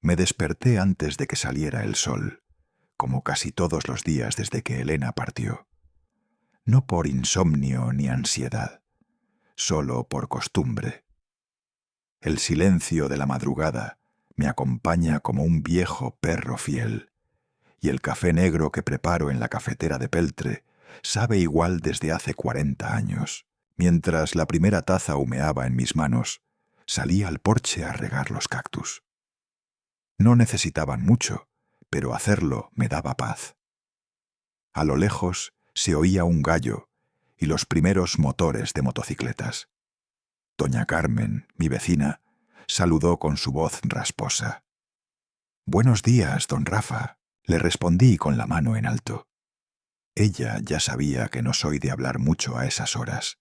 Me desperté antes de que saliera el sol, como casi todos los días desde que Elena partió. No por insomnio ni ansiedad, solo por costumbre. El silencio de la madrugada me acompaña como un viejo perro fiel, y el café negro que preparo en la cafetera de peltre sabe igual desde hace 40 años. Mientras la primera taza humeaba en mis manos, salí al porche a regar los cactus. No necesitaban mucho, pero hacerlo me daba paz. A lo lejos se oía un gallo y los primeros motores de motocicletas. Doña Carmen, mi vecina, saludó con su voz rasposa. «Buenos días, don Rafa», le respondí con la mano en alto. Ella ya sabía que no soy de hablar mucho a esas horas.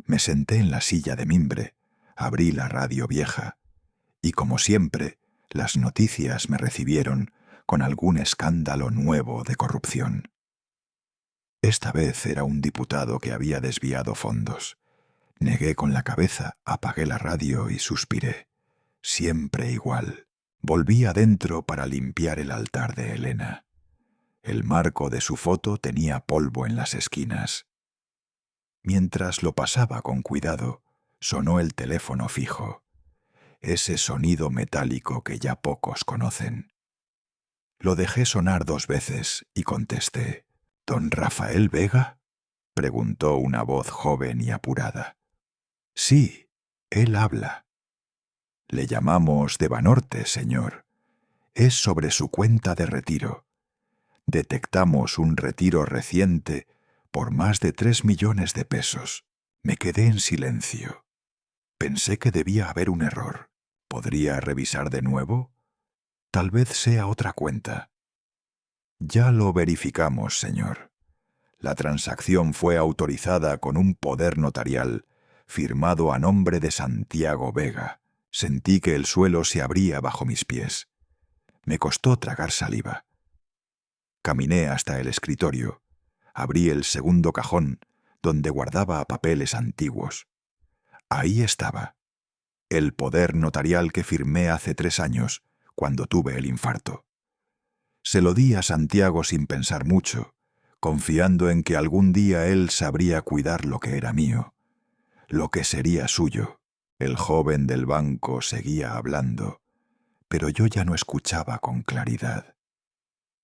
Me senté en la silla de mimbre, abrí la radio vieja y, como siempre, las noticias me recibieron con algún escándalo nuevo de corrupción. Esta vez era un diputado que había desviado fondos. Negué con la cabeza, apagué la radio y suspiré. Siempre igual. Volví adentro para limpiar el altar de Elena. El marco de su foto tenía polvo en las esquinas. Mientras lo pasaba con cuidado, sonó el teléfono fijo. Ese sonido metálico que ya pocos conocen. Lo dejé sonar 2 veces y contesté. «¿Don Rafael Vega?», preguntó una voz joven y apurada. «Sí, él habla». «Le llamamos de Banorte, señor. Es sobre su cuenta de retiro. Detectamos un retiro reciente por más de 3 millones de pesos. Me quedé en silencio. Pensé que debía haber un error. ¿Podría revisar de nuevo? Tal vez sea otra cuenta». «Ya lo verificamos, señor. La transacción fue autorizada con un poder notarial firmado a nombre de Santiago Vega». Sentí que el suelo se abría bajo mis pies. Me costó tragar saliva. Caminé hasta el escritorio. Abrí el segundo cajón, donde guardaba papeles antiguos. Ahí estaba. El poder notarial que firmé hace 3 años, cuando tuve el infarto. Se lo di a Santiago sin pensar mucho, confiando en que algún día él sabría cuidar lo que era mío, lo que sería suyo. El joven del banco seguía hablando, pero yo ya no escuchaba con claridad.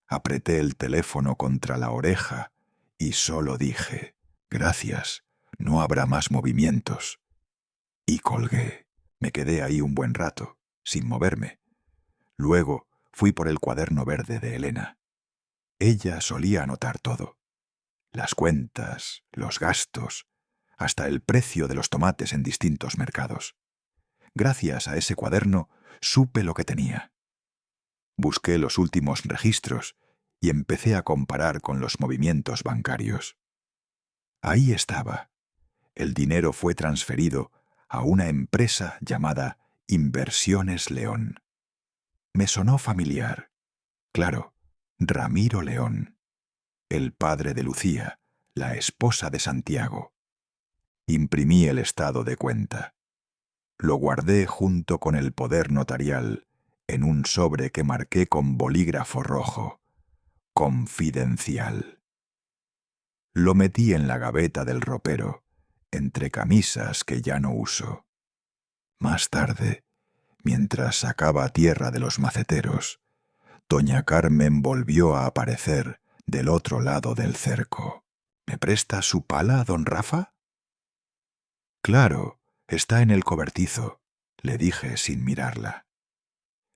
Apreté el teléfono contra la oreja y solo dije: «Gracias, no habrá más movimientos». Y colgué. Me quedé ahí un buen rato, sin moverme. Luego fui por el cuaderno verde de Elena. Ella solía anotar todo. Las cuentas, los gastos, hasta el precio de los tomates en distintos mercados. Gracias a ese cuaderno supe lo que tenía. Busqué los últimos registros y empecé a comparar con los movimientos bancarios. Ahí estaba. El dinero fue transferido a una empresa llamada Inversiones León. Me sonó familiar. Claro, Ramiro León, el padre de Lucía, la esposa de Santiago. Imprimí el estado de cuenta. Lo guardé junto con el poder notarial en un sobre que marqué con bolígrafo rojo. Confidencial. Lo metí en la gaveta del ropero, entre camisas que ya no uso. Más tarde, mientras sacaba tierra de los maceteros, doña Carmen volvió a aparecer del otro lado del cerco. «¿Me presta su pala, don Rafa?» «Claro, está en el cobertizo», le dije sin mirarla.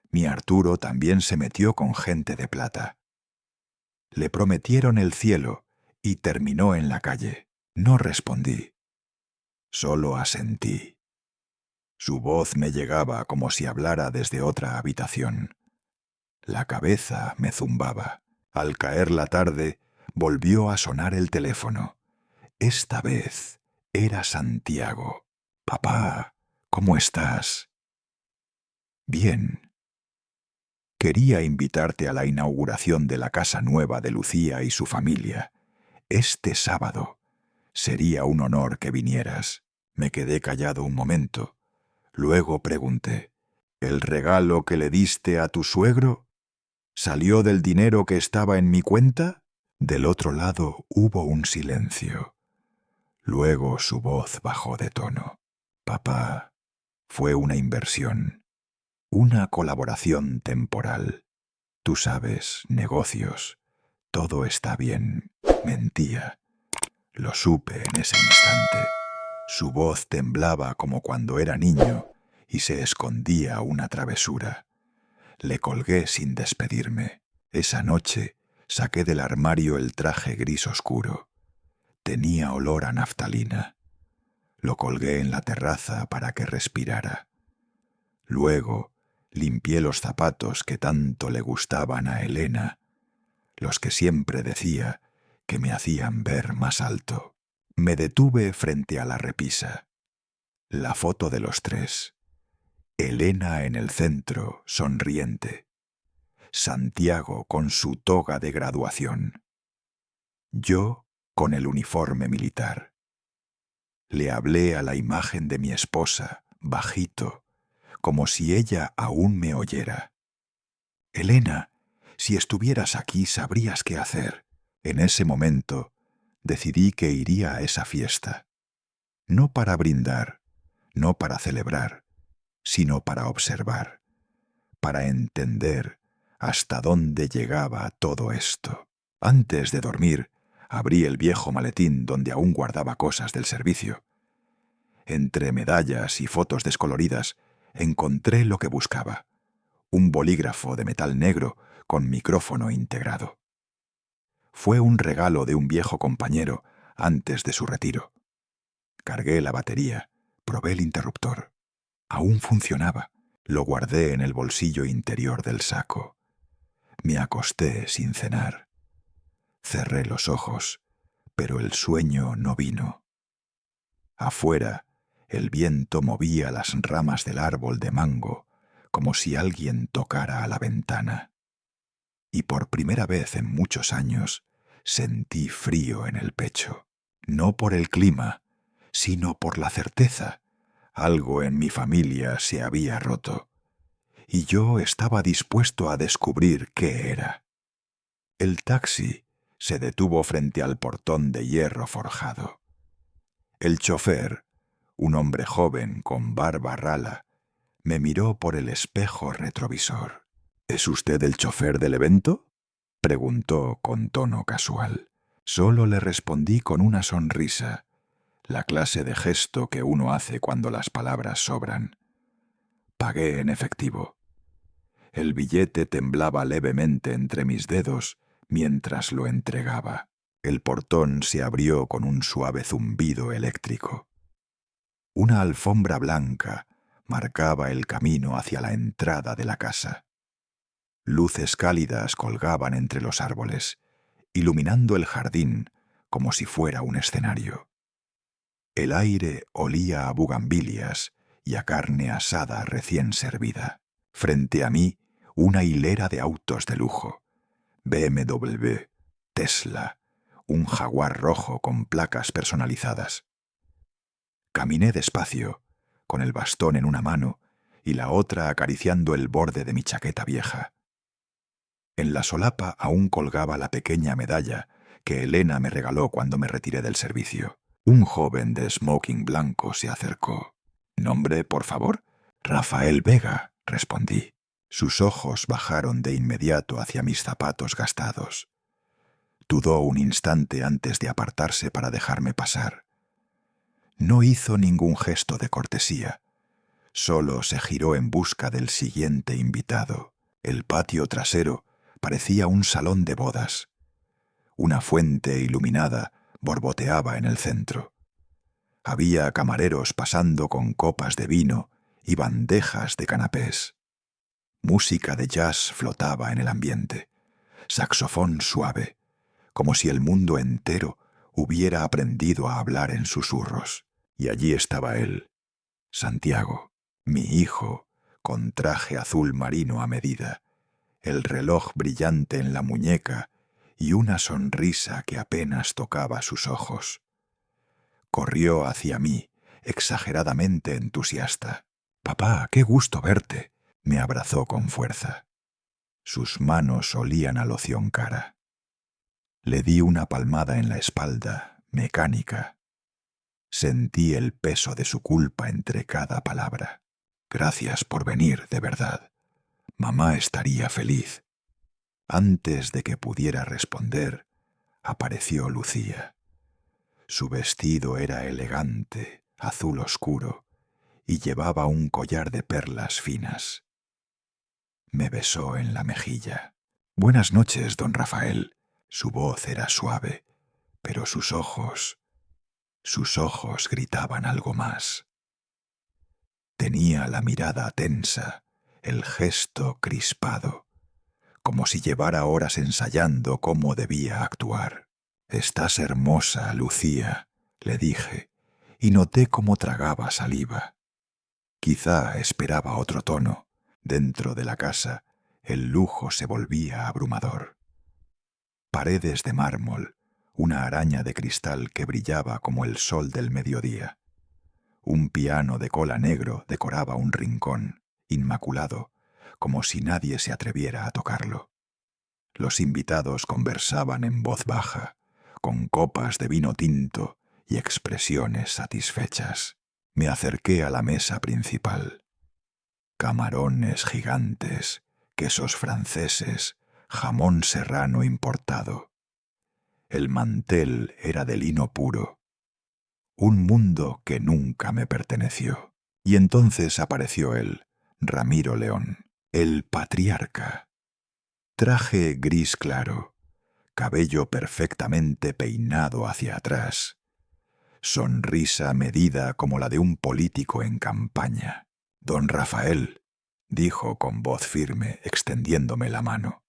Mi Arturo también se metió con gente de plata. Le prometieron el cielo y terminó en la calle. No respondí. Solo asentí. Su voz me llegaba como si hablara desde otra habitación. La cabeza me zumbaba. Al caer la tarde, volvió a sonar el teléfono. Esta vez era Santiago. «Papá, ¿cómo estás?» «Bien. Quería invitarte a la inauguración de la casa nueva de Lucía y su familia. Este sábado. Sería un honor que vinieras». Me quedé callado un momento. Luego pregunté: ¿El regalo que le diste a tu suegro salió del dinero que estaba en mi cuenta? Del otro lado hubo un silencio. Luego su voz bajó de tono. Papá, fue una inversión, una colaboración temporal. Tú sabes, negocios, todo está bien. Mentía. Lo supe en ese instante. Su voz temblaba como cuando era niño y se escondía una travesura. Le colgué sin despedirme. Esa noche saqué del armario el traje gris oscuro. Tenía olor a naftalina. Lo colgué en la terraza para que respirara. Luego limpié los zapatos que tanto le gustaban a Elena, los que siempre decía que me hacían ver más alto. Me detuve frente a la repisa. La foto de los tres. Elena en el centro, sonriente. Santiago con su toga de graduación. Yo con el uniforme militar. Le hablé a la imagen de mi esposa, bajito, como si ella aún me oyera. Elena, si estuvieras aquí sabrías qué hacer. En ese momento decidí que iría a esa fiesta. No para brindar, no para celebrar, sino para observar, para entender hasta dónde llegaba todo esto. Antes de dormir, abrí el viejo maletín donde aún guardaba cosas del servicio. Entre medallas y fotos descoloridas, encontré lo que buscaba: un bolígrafo de metal negro con micrófono integrado. Fue un regalo de un viejo compañero antes de su retiro. Cargué la batería, probé el interruptor. Aún funcionaba. Lo guardé en el bolsillo interior del saco. Me acosté sin cenar. Cerré los ojos, pero el sueño no vino. Afuera, el viento movía las ramas del árbol de mango, como si alguien tocara a la ventana. Y por primera vez en muchos años sentí frío en el pecho. No por el clima, sino por la certeza. Algo en mi familia se había roto, y yo estaba dispuesto a descubrir qué era. El taxi se detuvo frente al portón de hierro forjado. El chofer, un hombre joven con barba rala, me miró por el espejo retrovisor. ¿Es usted el chofer del evento?, preguntó con tono casual. Solo le respondí con una sonrisa, la clase de gesto que uno hace cuando las palabras sobran. Pagué en efectivo. El billete temblaba levemente entre mis dedos mientras lo entregaba. El portón se abrió con un suave zumbido eléctrico. Una alfombra blanca marcaba el camino hacia la entrada de la casa. Luces cálidas colgaban entre los árboles, iluminando el jardín como si fuera un escenario. El aire olía a bugambilias y a carne asada recién servida. Frente a mí, una hilera de autos de lujo. BMW, Tesla, un Jaguar rojo con placas personalizadas. Caminé despacio, con el bastón en una mano y la otra acariciando el borde de mi chaqueta vieja. En la solapa aún colgaba la pequeña medalla que Elena me regaló cuando me retiré del servicio. Un joven de smoking blanco se acercó. «¿Nombre, por favor?» «Rafael Vega», respondí. Sus ojos bajaron de inmediato hacia mis zapatos gastados. Dudó un instante antes de apartarse para dejarme pasar. No hizo ningún gesto de cortesía. Solo se giró en busca del siguiente invitado. El patio trasero parecía un salón de bodas. Una fuente iluminada borboteaba en el centro. Había camareros pasando con copas de vino y bandejas de canapés. Música de jazz flotaba en el ambiente. Saxofón suave, como si el mundo entero hubiera aprendido a hablar en susurros. Y allí estaba él, Santiago, mi hijo, con traje azul marino a medida, el reloj brillante en la muñeca y una sonrisa que apenas tocaba sus ojos. Corrió hacia mí, exageradamente entusiasta. «Papá, qué gusto verte», Me abrazó con fuerza. Sus manos olían a loción cara. Le di una palmada en la espalda, mecánica. Sentí el peso de su culpa entre cada palabra. Gracias por venir, de verdad. Mamá estaría feliz. Antes de que pudiera responder, apareció Lucía. Su vestido era elegante, azul oscuro, y llevaba un collar de perlas finas. Me besó en la mejilla. «Buenas noches, don Rafael». Su voz era suave, pero sus ojos gritaban algo más. Tenía la mirada tensa, el gesto crispado, como si llevara horas ensayando cómo debía actuar. «Estás hermosa, Lucía», le dije, y noté cómo tragaba saliva. Quizá esperaba otro tono. Dentro de la casa, el lujo se volvía abrumador. Paredes de mármol, una araña de cristal que brillaba como el sol del mediodía. Un piano de cola negro decoraba un rincón, inmaculado, como si nadie se atreviera a tocarlo. Los invitados conversaban en voz baja, con copas de vino tinto y expresiones satisfechas. Me acerqué a la mesa principal. Camarones gigantes, quesos franceses, jamón serrano importado. El mantel era de lino puro. Un mundo que nunca me perteneció. Y entonces apareció él, Ramiro León, el patriarca. Traje gris claro, cabello perfectamente peinado hacia atrás, sonrisa medida como la de un político en campaña. «Don Rafael», dijo con voz firme, extendiéndome la mano.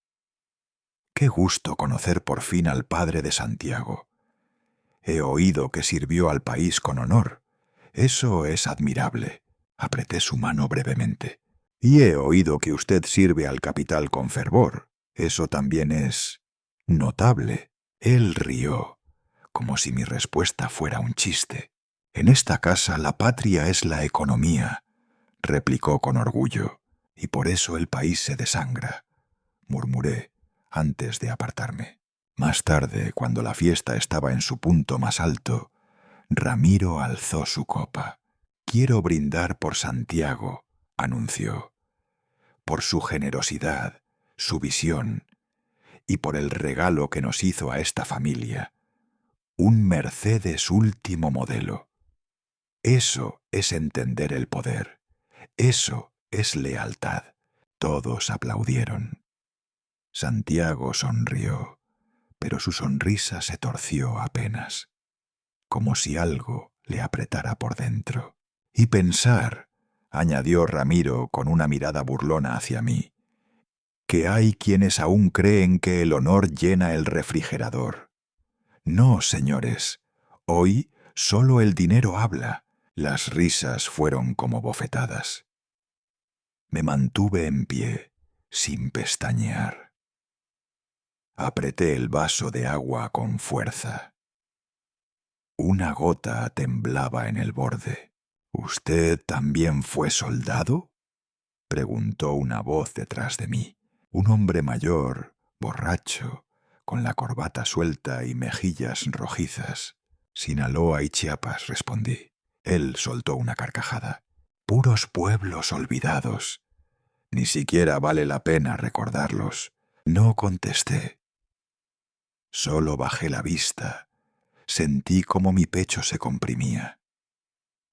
«Qué gusto conocer por fin al padre de Santiago. He oído que sirvió al país con honor. Eso es admirable». Apreté su mano brevemente. «Y he oído que usted sirve al capital con fervor. Eso también es notable». Él rió, como si mi respuesta fuera un chiste. «En esta casa la patria es la economía», replicó con orgullo, «y por eso el país se desangra», murmuré antes de apartarme. Más tarde, cuando la fiesta estaba en su punto más alto, Ramiro alzó su copa. «Quiero brindar por Santiago», anunció, «por su generosidad, su visión, y por el regalo que nos hizo a esta familia, un Mercedes último modelo. Eso es entender el poder. Eso es lealtad». Todos aplaudieron. Santiago sonrió, pero su sonrisa se torció apenas, como si algo le apretara por dentro. «Y pensar», añadió Ramiro con una mirada burlona hacia mí, «que hay quienes aún creen que el honor llena el refrigerador. No, señores, hoy solo el dinero habla». Las risas fueron como bofetadas. Me mantuve en pie, sin pestañear. Apreté el vaso de agua con fuerza. Una gota temblaba en el borde. «¿Usted también fue soldado?», preguntó una voz detrás de mí. Un hombre mayor, borracho, con la corbata suelta y mejillas rojizas. «Sinaloa y Chiapas», respondí. Él soltó una carcajada. «Puros pueblos olvidados. Ni siquiera vale la pena recordarlos». No contesté. Solo bajé la vista. Sentí cómo mi pecho se comprimía.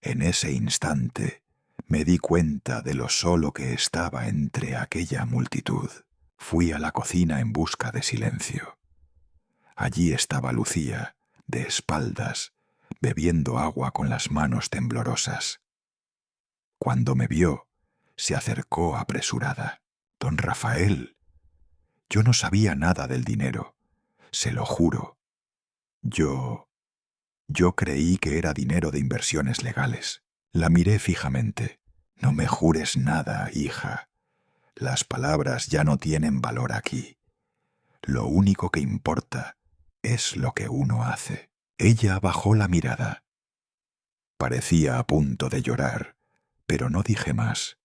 En ese instante me di cuenta de lo solo que estaba entre aquella multitud. Fui a la cocina en busca de silencio. Allí estaba Lucía, de espaldas, bebiendo agua con las manos temblorosas. Cuando me vio, se acercó apresurada. «Don Rafael, yo no sabía nada del dinero, se lo juro. Yo creí que era dinero de inversiones legales». La miré fijamente. «No me jures nada, hija. Las palabras ya no tienen valor aquí. Lo único que importa es lo que uno hace». Ella bajó la mirada. Parecía a punto de llorar, pero no dije más.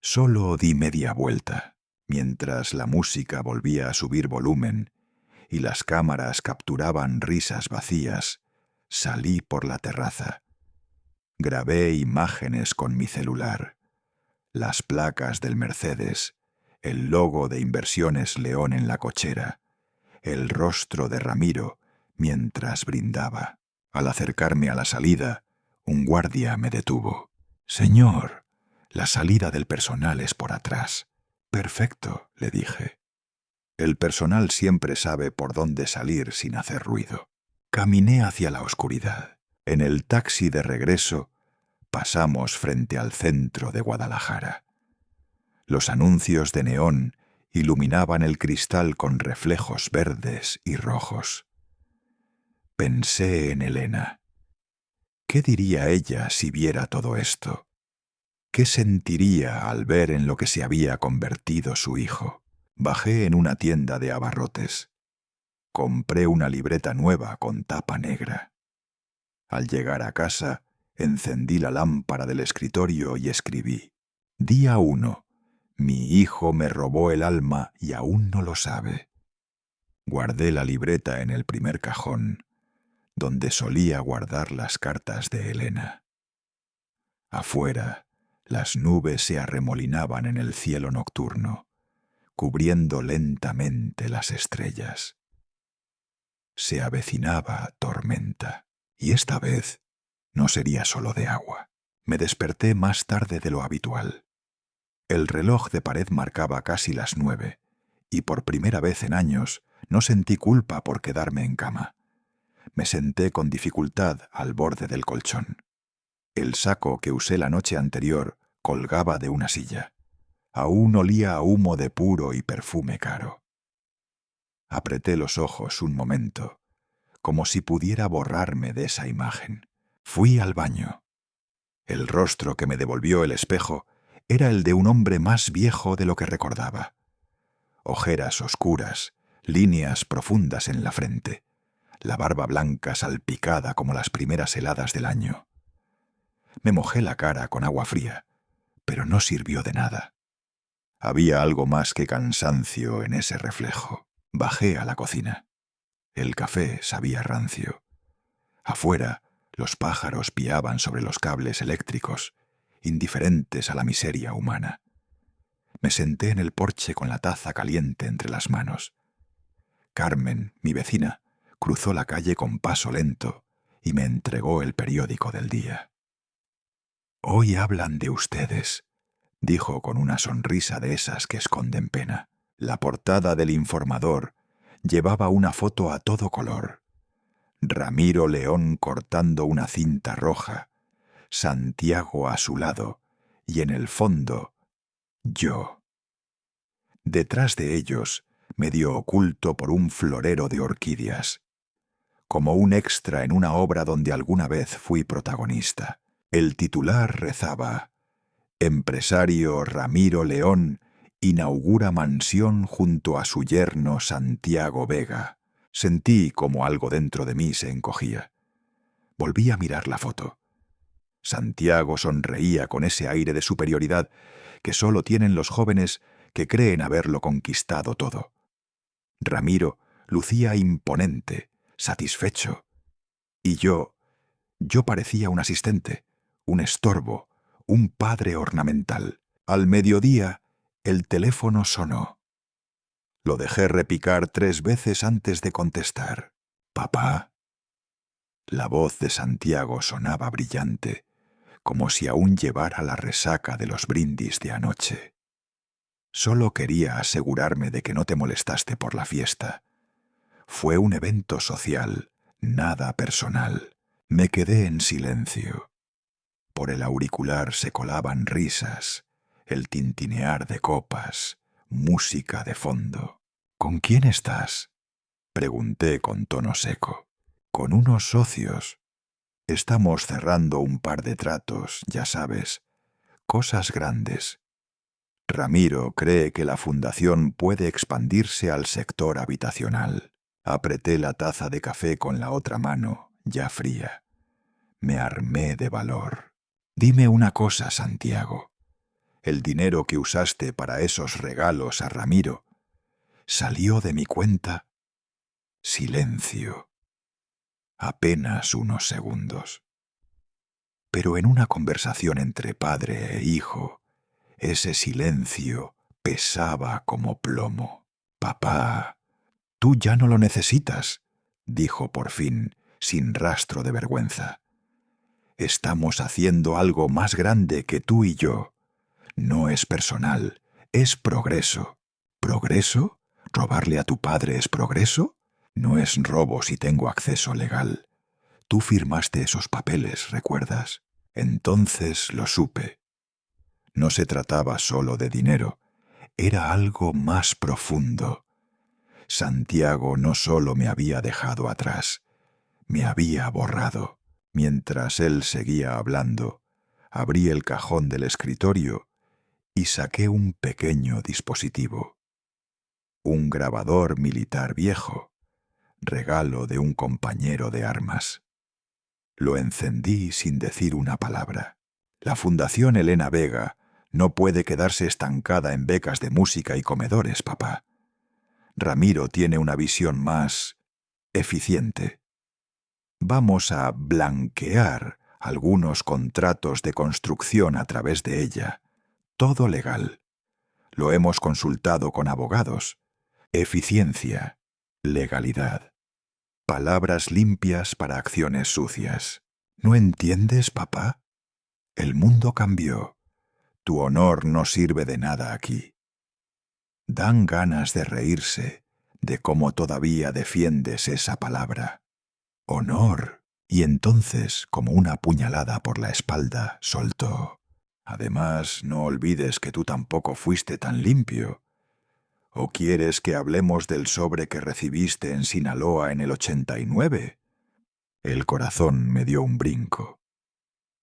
Solo di media vuelta, mientras la música volvía a subir volumen y las cámaras capturaban risas vacías. Salí por la terraza. Grabé imágenes con mi celular. Las placas del Mercedes, el logo de Inversiones León en la cochera, el rostro de Ramiro mientras brindaba. Al acercarme a la salida, un guardia me detuvo. «Señor, la salida del personal es por atrás». «Perfecto», le dije. El personal siempre sabe por dónde salir sin hacer ruido. Caminé hacia la oscuridad. En el taxi de regreso, pasamos frente al centro de Guadalajara. Los anuncios de neón iluminaban el cristal con reflejos verdes y rojos. Pensé en Elena. ¿Qué diría ella si viera todo esto? ¿Qué sentiría al ver en lo que se había convertido su hijo? Bajé en una tienda de abarrotes. Compré una libreta nueva con tapa negra. Al llegar a casa, encendí la lámpara del escritorio y escribí: Día 1. Mi hijo me robó el alma y aún no lo sabe. Guardé la libreta en el primer cajón, donde solía guardar las cartas de Elena. Afuera, las nubes se arremolinaban en el cielo nocturno, cubriendo lentamente las estrellas. Se avecinaba tormenta, y esta vez no sería solo de agua. Me desperté más tarde de lo habitual. El reloj de pared marcaba casi las 9, y por primera vez en años no sentí culpa por quedarme en cama. Me senté con dificultad al borde del colchón. El saco que usé la noche anterior colgaba de una silla. Aún olía a humo de puro y perfume caro. Apreté los ojos un momento, como si pudiera borrarme de esa imagen. Fui al baño. El rostro que me devolvió el espejo era el de un hombre más viejo de lo que recordaba. Ojeras oscuras, líneas profundas en la frente, la barba blanca salpicada como las primeras heladas del año. Me mojé la cara con agua fría, pero no sirvió de nada. Había algo más que cansancio en ese reflejo. Bajé a la cocina. El café sabía rancio. Afuera, los pájaros piaban sobre los cables eléctricos, indiferentes a la miseria humana. Me senté en el porche con la taza caliente entre las manos. Carmen, mi vecina, cruzó la calle con paso lento y me entregó el periódico del día. «Hoy hablan de ustedes», dijo con una sonrisa de esas que esconden pena. La portada del Informador llevaba una foto a todo color. Ramiro León cortando una cinta roja, Santiago a su lado, y en el fondo, yo. Detrás de ellos, medio oculto por un florero de orquídeas, como un extra en una obra donde alguna vez fui protagonista. El titular rezaba: Empresario Ramiro León inaugura mansión junto a su yerno Santiago Vega. Sentí como algo dentro de mí se encogía. Volví a mirar la foto. Santiago sonreía con ese aire de superioridad que solo tienen los jóvenes que creen haberlo conquistado todo. Ramiro lucía imponente, satisfecho. Y yo parecía un asistente, un estorbo, un padre ornamental. Al mediodía, el teléfono sonó. Lo dejé repicar 3 veces antes de contestar. «¿Papá?» La voz de Santiago sonaba brillante, como si aún llevara la resaca de los brindis de anoche. «Solo quería asegurarme de que no te molestaste por la fiesta. Fue un evento social, nada personal». Me quedé en silencio. Por el auricular se colaban risas, el tintinear de copas, música de fondo. «¿Con quién estás?», pregunté con tono seco. «Con unos socios. Estamos cerrando un par de tratos, ya sabes, cosas grandes. Ramiro cree que la fundación puede expandirse al sector habitacional». Apreté la taza de café con la otra mano, ya fría. Me armé de valor. «Dime una cosa, Santiago. El dinero que usaste para esos regalos a Ramiro salió de mi cuenta. Silencio. Apenas unos segundos. Pero en una conversación entre padre e hijo, ese silencio pesaba como plomo. «Papá, tú ya no lo necesitas», dijo por fin, sin rastro de vergüenza. «Estamos haciendo algo más grande que tú y yo. No es personal, es progreso». ¿Progreso? ¿Robarle a tu padre es progreso? No es robo si tengo acceso legal. Tú firmaste esos papeles, ¿recuerdas? Entonces lo supe. No se trataba solo de dinero, era algo más profundo. Santiago no solo me había dejado atrás, me había borrado. Mientras él seguía hablando, abrí el cajón del escritorio y saqué un pequeño dispositivo. Un grabador militar viejo, regalo de un compañero de armas. Lo encendí sin decir una palabra. La Fundación Elena Vega no puede quedarse estancada en becas de música y comedores, papá. Ramiro tiene una visión más eficiente. Vamos a blanquear algunos contratos de construcción a través de ella. Todo legal. Lo hemos consultado con abogados. Eficiencia, legalidad. Palabras limpias para acciones sucias. ¿No entiendes, papá? El mundo cambió. Tu honor no sirve de nada aquí. Dan ganas de reírse de cómo todavía defiendes esa palabra. Honor. Y entonces, como una puñalada por la espalda, soltó. Además, no olvides que tú tampoco fuiste tan limpio. ¿O quieres que hablemos del sobre que recibiste en Sinaloa en el 89? El corazón me dio un brinco.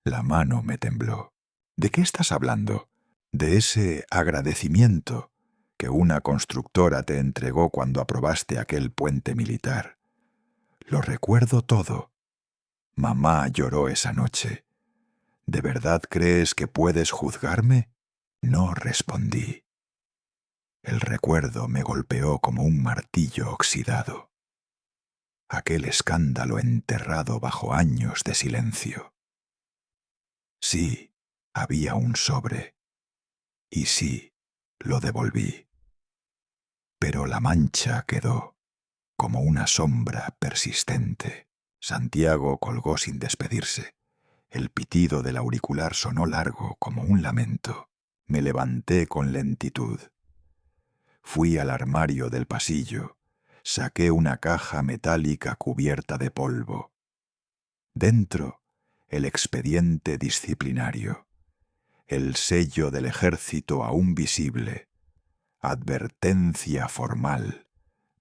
La mano me tembló. ¿De qué estás hablando? De ese agradecimiento que una constructora te entregó cuando aprobaste aquel puente militar. Lo recuerdo todo. Mamá lloró esa noche. ¿De verdad crees que puedes juzgarme? No respondí. El recuerdo me golpeó como un martillo oxidado. Aquel escándalo enterrado bajo años de silencio. Sí, había un sobre. Y sí, lo devolví. Pero la mancha quedó, como una sombra persistente. Santiago colgó sin despedirse. El pitido del auricular sonó largo como un lamento. Me levanté con lentitud. Fui al armario del pasillo. Saqué una caja metálica cubierta de polvo. Dentro, el expediente disciplinario. El sello del ejército aún visible. Advertencia formal.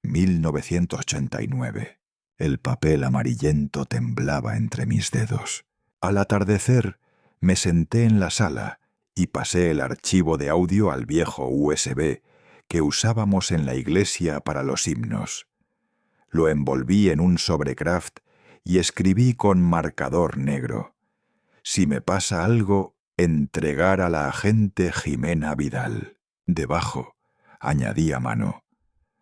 1989. El papel amarillento temblaba entre mis dedos. Al atardecer, me senté en la sala y pasé el archivo de audio al viejo USB que usábamos en la iglesia para los himnos. Lo envolví en un sobrecraft y escribí con marcador negro: «Si me pasa algo, entregar a la agente Jimena Vidal». Debajo, añadí a mano: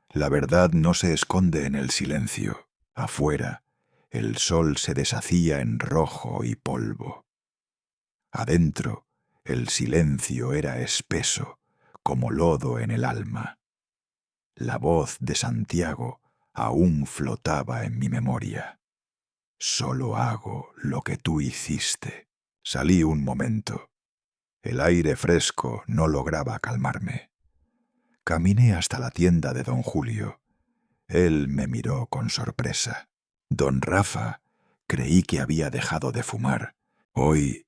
«La verdad no se esconde en el silencio». Afuera, el sol se deshacía en rojo y polvo. Adentro, el silencio era espeso, como lodo en el alma. La voz de Santiago aún flotaba en mi memoria. «Solo hago lo que tú hiciste». Salí un momento. El aire fresco no lograba calmarme. Caminé hasta la tienda de don Julio. Él me miró con sorpresa. «Don Rafa, creí que había dejado de fumar. Hoy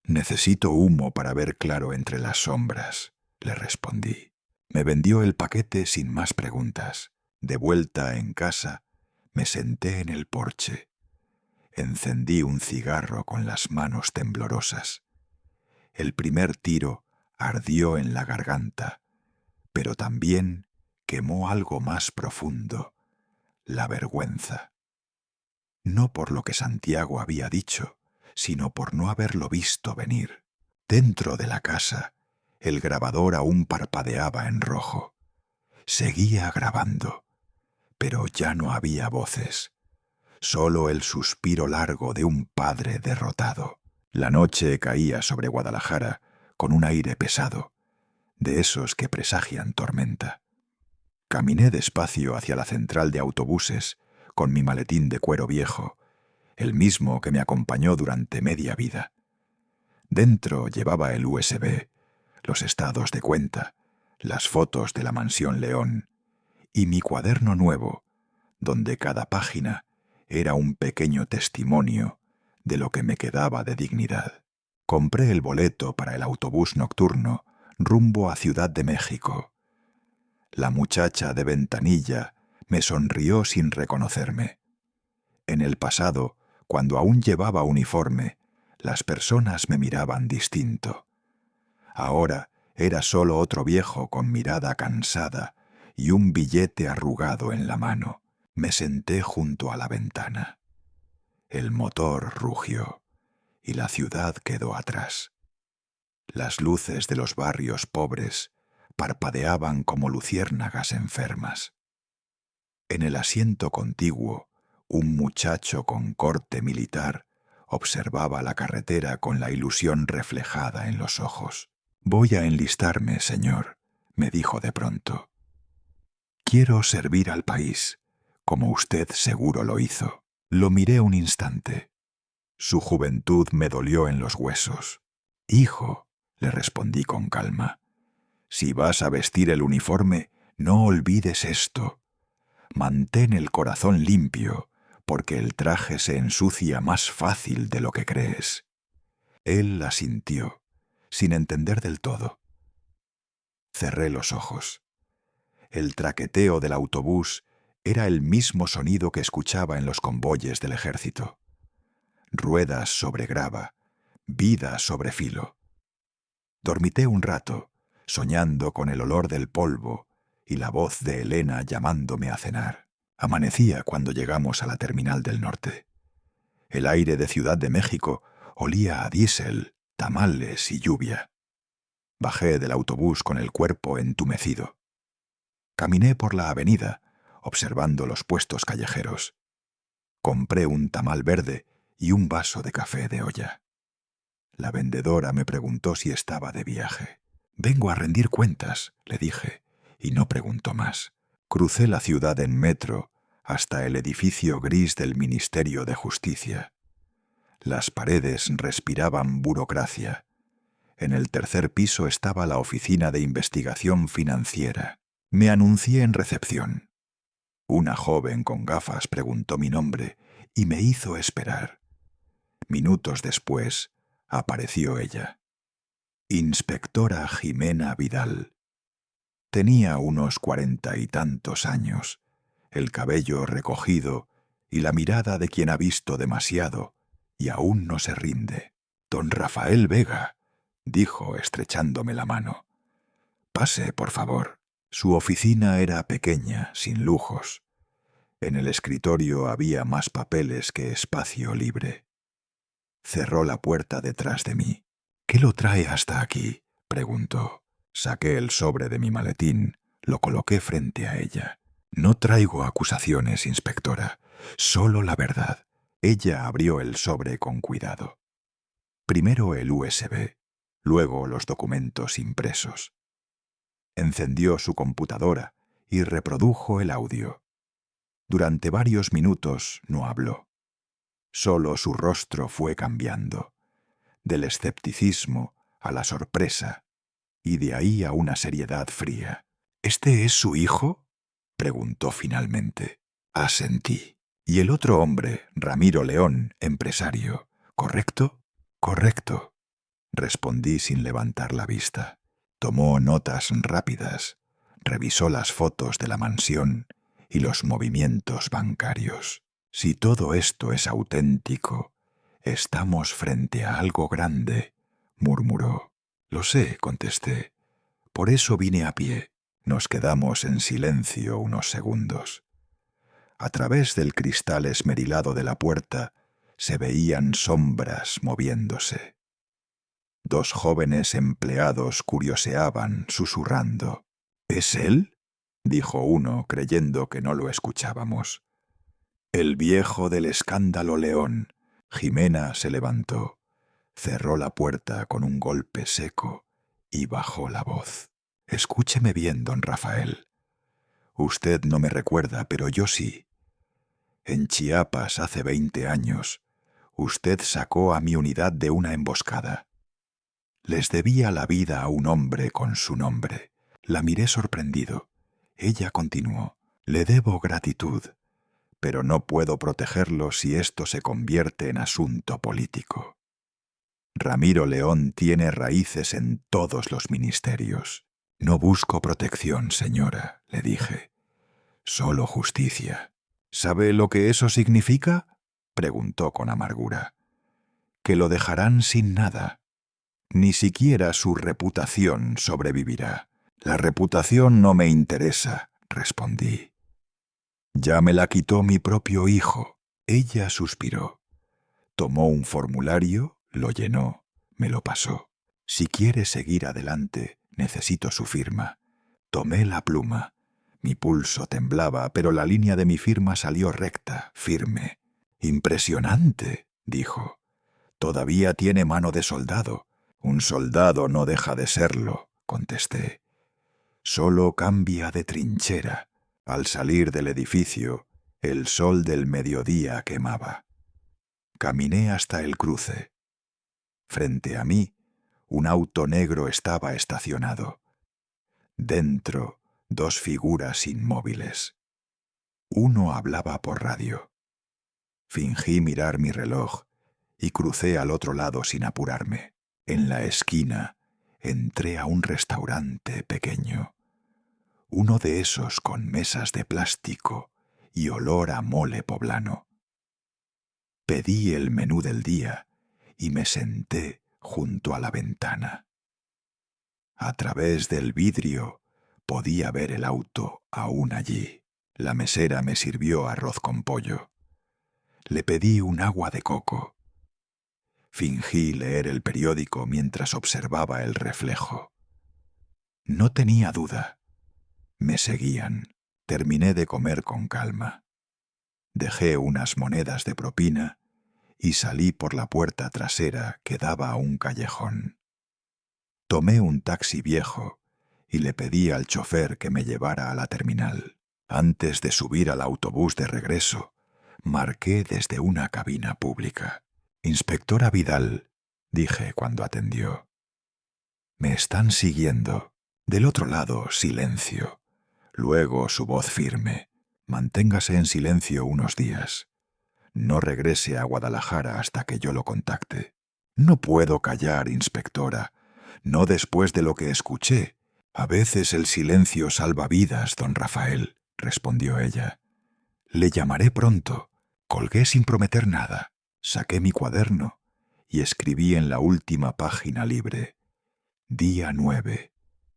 necesito humo para ver claro entre las sombras», le respondí. Me vendió el paquete sin más preguntas. De vuelta en casa, me senté en el porche. Encendí un cigarro con las manos temblorosas. El primer tiro ardió en la garganta, pero también quemó algo más profundo: la vergüenza. No por lo que Santiago había dicho, sino por no haberlo visto venir. Dentro de la casa, El grabador aún parpadeaba en rojo. Seguía grabando, pero ya no había voces. Solo el suspiro largo de un padre derrotado. La noche caía sobre Guadalajara con un aire pesado, de esos que presagian tormenta. Caminé despacio hacia la central de autobuses con mi maletín de cuero viejo, el mismo que me acompañó durante media vida. Dentro llevaba el USB, los estados de cuenta, las fotos de la Mansión León y mi cuaderno nuevo, donde cada página era un pequeño testimonio de lo que me quedaba de dignidad. Compré el boleto para el autobús nocturno rumbo a Ciudad de México. La muchacha de ventanilla me sonrió sin reconocerme. En el pasado, cuando aún llevaba uniforme, las personas me miraban distinto. Ahora era solo otro viejo con mirada cansada y un billete arrugado en la mano. Me senté junto a la ventana. El motor rugió y la ciudad quedó atrás. Las luces de los barrios pobres parpadeaban como luciérnagas enfermas. En el asiento contiguo, un muchacho con corte militar observaba la carretera con la ilusión reflejada en los ojos. «Voy a enlistarme, señor», me dijo de pronto. «Quiero servir al país, como usted seguro lo hizo». Lo miré un instante. Su juventud me dolió en los huesos. «Hijo», le respondí con calma, «si vas a vestir el uniforme, no olvides esto. Mantén el corazón limpio, porque el traje se ensucia más fácil de lo que crees». Él asintió, sin entender del todo. Cerré los ojos. El traqueteo del autobús era el mismo sonido que escuchaba en los convoyes del ejército. Ruedas sobre grava, vida sobre filo. Dormité un rato, soñando con el olor del polvo y la voz de Elena llamándome a cenar. Amanecía cuando llegamos a la terminal del norte. El aire de Ciudad de México olía a diésel, tamales y lluvia. Bajé del autobús con el cuerpo entumecido. Caminé por la avenida, observando los puestos callejeros. Compré un tamal verde y un vaso de café de olla. La vendedora me preguntó si estaba de viaje. «Vengo a rendir cuentas», le dije, y no preguntó más. Crucé la ciudad en metro hasta el edificio gris del Ministerio de Justicia. Las paredes respiraban burocracia. En el tercer piso estaba la Oficina de Investigación Financiera. Me anuncié en recepción. Una joven con gafas preguntó mi nombre y me hizo esperar. Minutos después, apareció ella. Inspectora Jimena Vidal. Tenía unos 40 y tantos años, el cabello recogido y la mirada de quien ha visto demasiado y aún no se rinde. «Don Rafael Vega», dijo estrechándome la mano. «Pase, por favor». Su oficina era pequeña, sin lujos. En el escritorio había más papeles que espacio libre. Cerró la puerta detrás de mí. «¿Qué lo trae hasta aquí?», preguntó. Saqué el sobre de mi maletín, lo coloqué frente a ella. «No traigo acusaciones, inspectora, solo la verdad». Ella abrió el sobre con cuidado. Primero el USB, luego los documentos impresos. Encendió su computadora y reprodujo el audio. Durante varios minutos no habló. Solo su rostro fue cambiando, del escepticismo a la sorpresa, y de ahí a una seriedad fría. «¿Este es su hijo?», preguntó finalmente. Asentí. «Y el otro hombre, Ramiro León, empresario, ¿correcto?». «Correcto», respondí sin levantar la vista. Tomó notas rápidas, revisó las fotos de la mansión y los movimientos bancarios. «Si todo esto es auténtico, estamos frente a algo grande», murmuró. «Lo sé», contesté. «Por eso vine a pie». Nos quedamos en silencio unos segundos. A través del cristal esmerilado de la puerta se veían sombras moviéndose. 2 jóvenes empleados curioseaban, susurrando. —¿Es él? —dijo uno, creyendo que no lo escuchábamos. —El viejo del escándalo León. Jimena se levantó, cerró la puerta con un golpe seco y bajó la voz. —Escúcheme bien, don Rafael. Usted no me recuerda, pero yo sí. En Chiapas, hace 20 años, usted sacó a mi unidad de una emboscada. Les debía la vida a un hombre con su nombre. La miré sorprendido. Ella continuó. Le debo gratitud, pero no puedo protegerlo si esto se convierte en asunto político. Ramiro León tiene raíces en todos los ministerios. No busco protección, señora, le dije. Solo justicia. ¿Sabe lo que eso significa?, preguntó con amargura. Que lo dejarán sin nada. Ni siquiera su reputación sobrevivirá. La reputación no me interesa, respondí. Ya me la quitó mi propio hijo. Ella suspiró. Tomó un formulario, lo llenó, me lo pasó. Si quiere seguir adelante, necesito su firma. Tomé la pluma. Mi pulso temblaba, pero la línea de mi firma salió recta, firme. «Impresionante», dijo. «Todavía tiene mano de soldado». «Un soldado no deja de serlo», contesté. «Solo cambia de trinchera». Al salir del edificio, el sol del mediodía quemaba. Caminé hasta el cruce. Frente a mí, un auto negro estaba estacionado. Dentro, 2 figuras inmóviles. Uno hablaba por radio. Fingí mirar mi reloj y crucé al otro lado sin apurarme. En la esquina entré a un restaurante pequeño. Uno de esos con mesas de plástico y olor a mole poblano. Pedí el menú del día y me senté junto a la ventana. A través del vidrio podía ver el auto aún allí. La mesera me sirvió arroz con pollo. Le pedí un agua de coco. Fingí leer el periódico mientras observaba el reflejo. No tenía duda. Me seguían. Terminé de comer con calma. Dejé unas monedas de propina y salí por la puerta trasera que daba a un callejón. Tomé un taxi viejo y le pedí al chofer que me llevara a la terminal. Antes de subir al autobús de regreso, marqué desde una cabina pública. «Inspectora Vidal», dije cuando atendió. «Me están siguiendo». Del otro lado, silencio. Luego su voz firme. «Manténgase en silencio unos días. No regrese a Guadalajara hasta que yo lo contacte». «No puedo callar, inspectora. No después de lo que escuché. A veces el silencio salva vidas, don Rafael», respondió ella. «Le llamaré pronto». Colgué sin prometer nada. Saqué mi cuaderno y escribí en la última página libre. Día 9.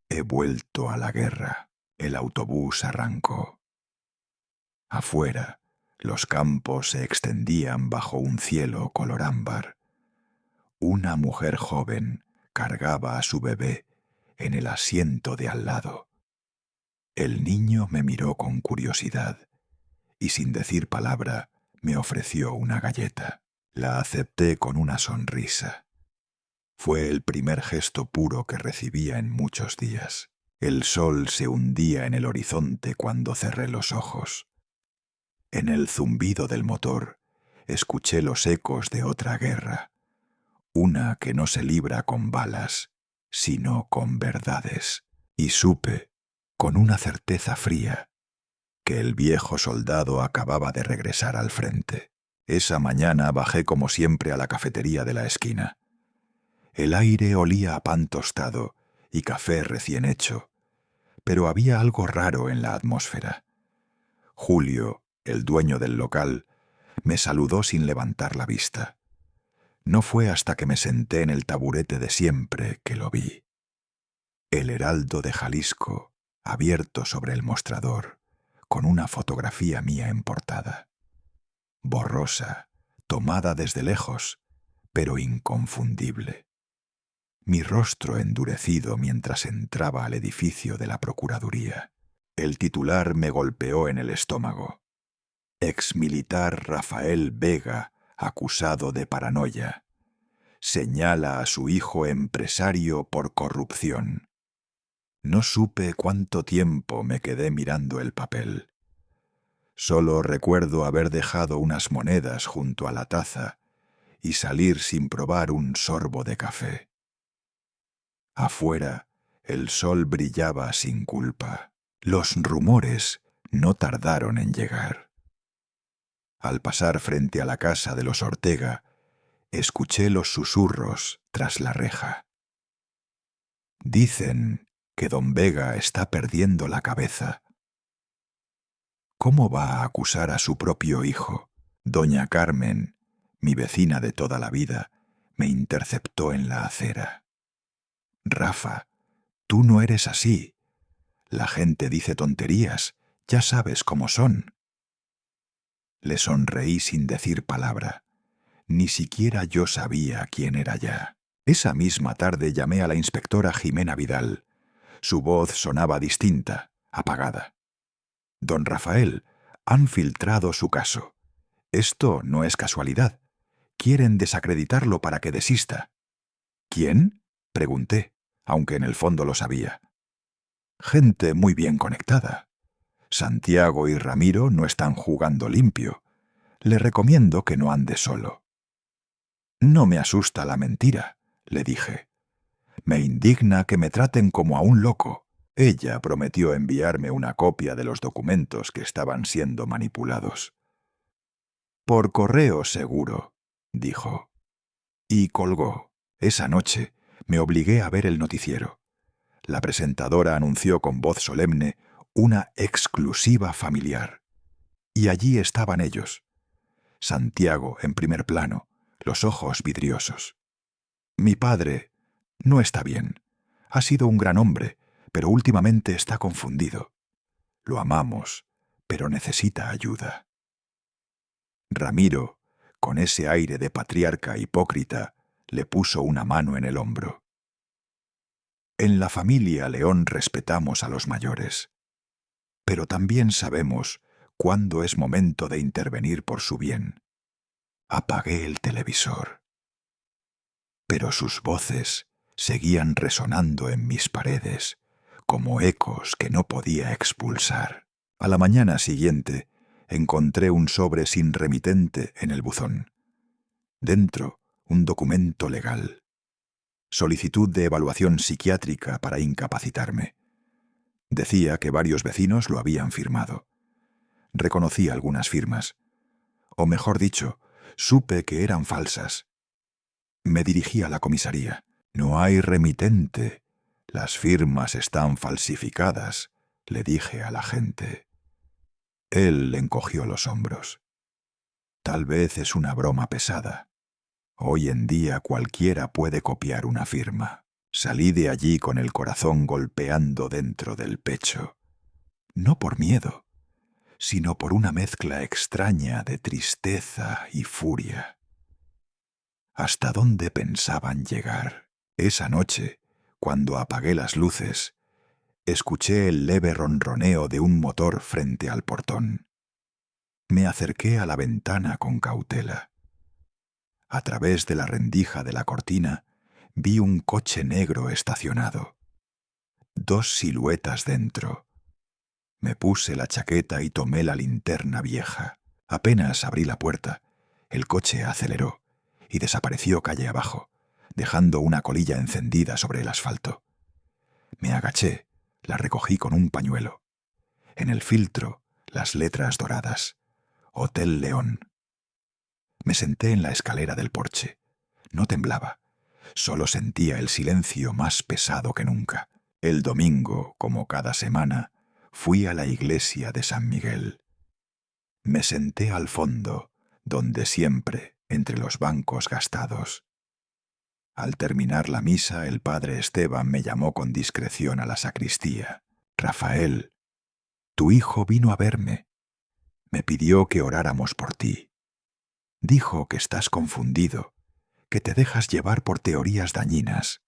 He vuelto a la guerra. El autobús arrancó. Afuera, los campos se extendían bajo un cielo color ámbar. Una mujer joven cargaba a su bebé en el asiento de al lado. El niño me miró con curiosidad y sin decir palabra me ofreció una galleta. La acepté con una sonrisa. Fue el primer gesto puro que recibía en muchos días. El sol se hundía en el horizonte cuando cerré los ojos. En el zumbido del motor escuché los ecos de otra guerra, una que no se libra con balas, sino con verdades, y supe, con una certeza fría, que el viejo soldado acababa de regresar al frente. Esa mañana bajé como siempre a la cafetería de la esquina. El aire olía a pan tostado y café recién hecho, pero había algo raro en la atmósfera. Julio, el dueño del local, me saludó sin levantar la vista. No fue hasta que me senté en el taburete de siempre que lo vi. El Heraldo de Jalisco, abierto sobre el mostrador, con una fotografía mía en portada. Borrosa, tomada desde lejos, pero inconfundible. mi rostro endurecido mientras entraba al edificio de la Procuraduría. El titular me golpeó en el estómago. Exmilitar Rafael Vega, acusado de paranoia. Señala a su hijo empresario por corrupción. No supe cuánto tiempo me quedé mirando el papel. Solo recuerdo haber dejado unas monedas junto a la taza y salir sin probar un sorbo de café. Afuera, el sol brillaba sin culpa. Los rumores no tardaron en llegar. Al pasar frente a la casa de los Ortega, escuché los susurros tras la reja. Dicen que don Vega está perdiendo la cabeza. ¿Cómo va a acusar a su propio hijo? Doña Carmen, mi vecina de toda la vida, me interceptó en la acera. Rafa, tú no eres así. La gente dice tonterías, ya sabes cómo son. Le sonreí sin decir palabra. Ni siquiera yo sabía quién era ya. Esa misma tarde llamé a la inspectora Jimena Vidal. Su voz sonaba distinta, apagada. Don Rafael, han filtrado su caso. Esto no es casualidad. Quieren desacreditarlo para que desista. ¿Quién? Pregunté, aunque en el fondo lo sabía. Gente muy bien conectada. Santiago y Ramiro no están jugando limpio. Le recomiendo que no ande solo. No me asusta la mentira, le dije. Me indigna que me traten como a un loco. Ella prometió enviarme una copia de los documentos que estaban siendo manipulados. Por correo seguro, dijo. Y colgó. Esa noche me obligué a ver el noticiero. La presentadora anunció con voz solemne una exclusiva familiar. Y allí estaban ellos. Santiago en primer plano, los ojos vidriosos. Mi padre no está bien. Ha sido un gran hombre, pero últimamente está confundido. Lo amamos, pero necesita ayuda. Ramiro, con ese aire de patriarca hipócrita, le puso una mano en el hombro. En la familia León respetamos a los mayores, pero también sabemos cuándo es momento de intervenir por su bien. Apagué el televisor. Pero sus voces seguían resonando en mis paredes, como ecos que no podía expulsar. A la mañana siguiente encontré un sobre sin remitente en el buzón. Dentro, un documento legal. Solicitud de evaluación psiquiátrica para incapacitarme. Decía que varios vecinos lo habían firmado. Reconocí algunas firmas. O mejor dicho, supe que eran falsas. Me dirigí a la comisaría. No hay remitente. Las firmas están falsificadas, le dije al agente. Él encogió los hombros. Tal vez es una broma pesada. Hoy en día cualquiera puede copiar una firma. Salí de allí con el corazón golpeando dentro del pecho. No por miedo, sino por una mezcla extraña de tristeza y furia. ¿Hasta dónde pensaban llegar? Esa noche, cuando apagué las luces, escuché el leve ronroneo de un motor frente al portón. Me acerqué a la ventana con cautela. A través de la rendija de la cortina vi un coche negro estacionado. 2 siluetas dentro. Me puse la chaqueta y tomé la linterna vieja. Apenas abrí la puerta, el coche aceleró y desapareció calle abajo, dejando una colilla encendida sobre el asfalto. Me agaché, la recogí con un pañuelo. En el filtro, las letras doradas. Hotel León. Me senté en la escalera del porche. No temblaba. Solo sentía el silencio más pesado que nunca. El domingo, como cada semana, fui a la iglesia de San Miguel. Me senté al fondo, donde siempre, entre los bancos gastados. Al terminar la misa, el padre Esteban me llamó con discreción a la sacristía. Rafael, tu hijo vino a verme. Me pidió que oráramos por ti. Dijo que estás confundido, que te dejas llevar por teorías dañinas.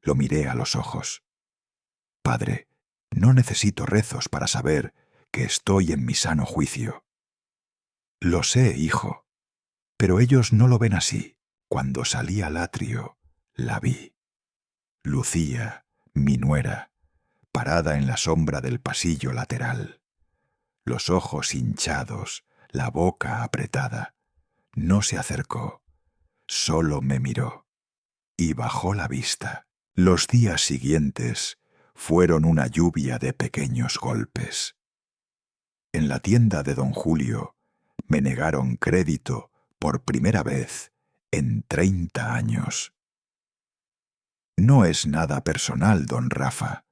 Lo miré a los ojos. Padre, no necesito rezos para saber que estoy en mi sano juicio. Lo sé, hijo, pero ellos no lo ven así. Cuando salí al atrio, la vi. Lucía, mi nuera, parada en la sombra del pasillo lateral. Los ojos hinchados, la boca apretada. No se acercó, solo me miró y bajó la vista. Los días siguientes fueron una lluvia de pequeños golpes. En la tienda de don Julio me negaron crédito por primera vez en 30 años. No es nada personal, don Rafa.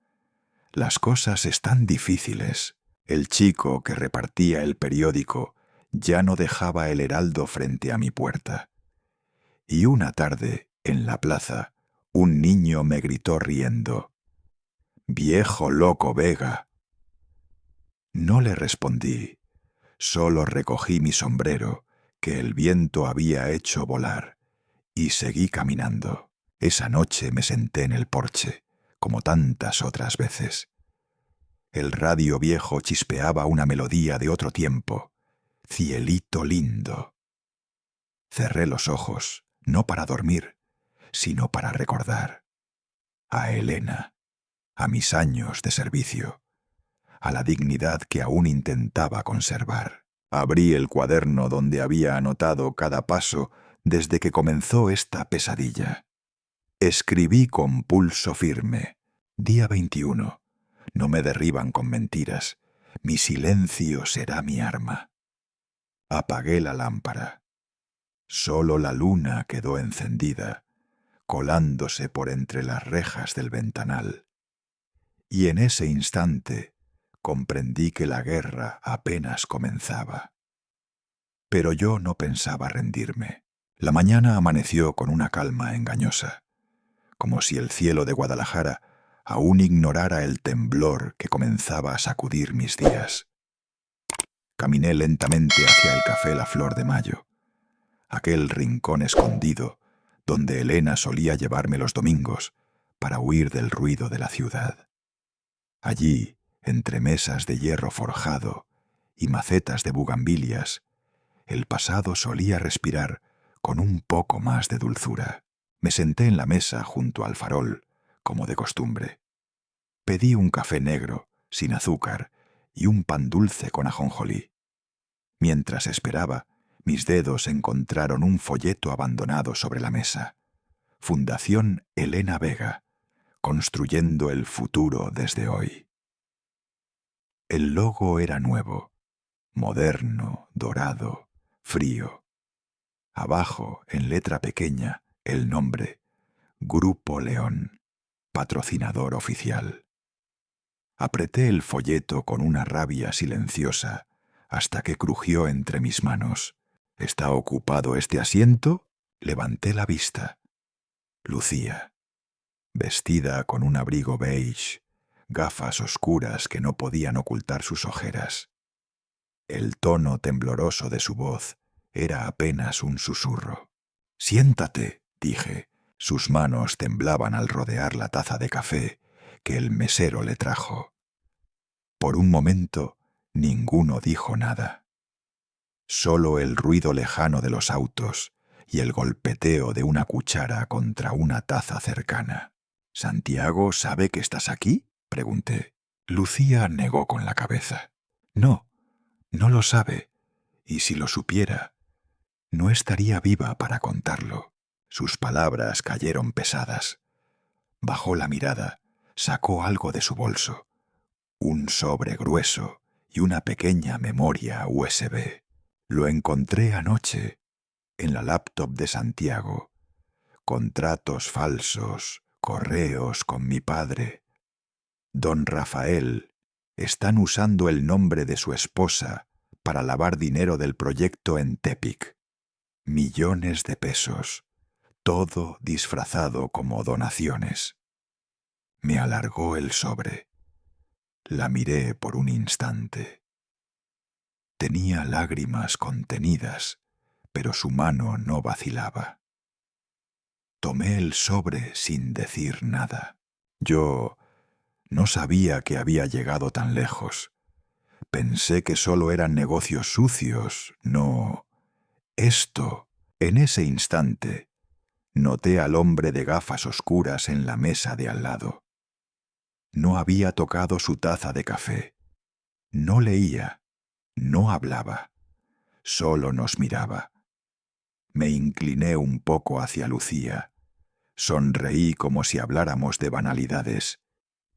Las cosas están difíciles. El chico que repartía el periódico ya no dejaba el heraldo frente a mi puerta. Y una tarde, en la plaza, un niño me gritó riendo: «¡Viejo loco Vega!». No le respondí, solo recogí mi sombrero, que el viento había hecho volar, y seguí caminando. Esa noche me senté en el porche, como tantas otras veces. El radio viejo chispeaba una melodía de otro tiempo. Cielito lindo. Cerré los ojos, no para dormir, sino para recordar. A Elena, a mis años de servicio, a la dignidad que aún intentaba conservar. Abrí el cuaderno donde había anotado cada paso desde que comenzó esta pesadilla. Escribí con pulso firme: día 21. No me derriban con mentiras. Mi silencio será mi arma. Apagué la lámpara. Solo la luna quedó encendida, colándose por entre las rejas del ventanal. Y en ese instante comprendí que la guerra apenas comenzaba. Pero yo no pensaba rendirme. La mañana amaneció con una calma engañosa, como si el cielo de Guadalajara aún ignorara el temblor que comenzaba a sacudir mis días. Caminé lentamente hacia el café La Flor de Mayo, aquel rincón escondido donde Elena solía llevarme los domingos para huir del ruido de la ciudad. Allí, entre mesas de hierro forjado y macetas de bugambilias, el pasado solía respirar con un poco más de dulzura. Me senté en la mesa junto al farol, como de costumbre. Pedí un café negro, sin azúcar, y un pan dulce con ajonjolí. Mientras esperaba, mis dedos encontraron un folleto abandonado sobre la mesa. Fundación Elena Vega, construyendo el futuro desde hoy. El logo era nuevo, moderno, dorado, frío. Abajo, en letra pequeña, el nombre: Grupo León, patrocinador oficial. Apreté el folleto con una rabia silenciosa hasta que crujió entre mis manos. ¿Está ocupado este asiento? Levanté la vista. Lucía, vestida con un abrigo beige, gafas oscuras que no podían ocultar sus ojeras. El tono tembloroso de su voz era apenas un susurro. «Siéntate», dije. Sus manos temblaban al rodear la taza de café que el mesero le trajo. Por un momento, ninguno dijo nada. Solo el ruido lejano de los autos y el golpeteo de una cuchara contra una taza cercana. «¿Santiago sabe que estás aquí?», pregunté. Lucía negó con la cabeza. «No, no lo sabe, y si lo supiera, no estaría viva para contarlo». Sus palabras cayeron pesadas. Bajó la mirada, sacó algo de su bolso, un sobre grueso y una pequeña memoria USB. Lo encontré anoche en la laptop de Santiago. Contratos falsos, correos con mi padre. Don Rafael, están usando el nombre de su esposa para lavar dinero del proyecto en Tepic. Millones de pesos, todo disfrazado como donaciones. Me alargó el sobre. La miré por un instante. Tenía lágrimas contenidas, pero su mano no vacilaba. Tomé el sobre sin decir nada. Yo no sabía que había llegado tan lejos. Pensé que solo eran negocios sucios, no... Esto, en ese instante, noté al hombre de gafas oscuras en la mesa de al lado. No había tocado su taza de café. No leía, no hablaba, solo nos miraba. Me incliné un poco hacia Lucía, sonreí como si habláramos de banalidades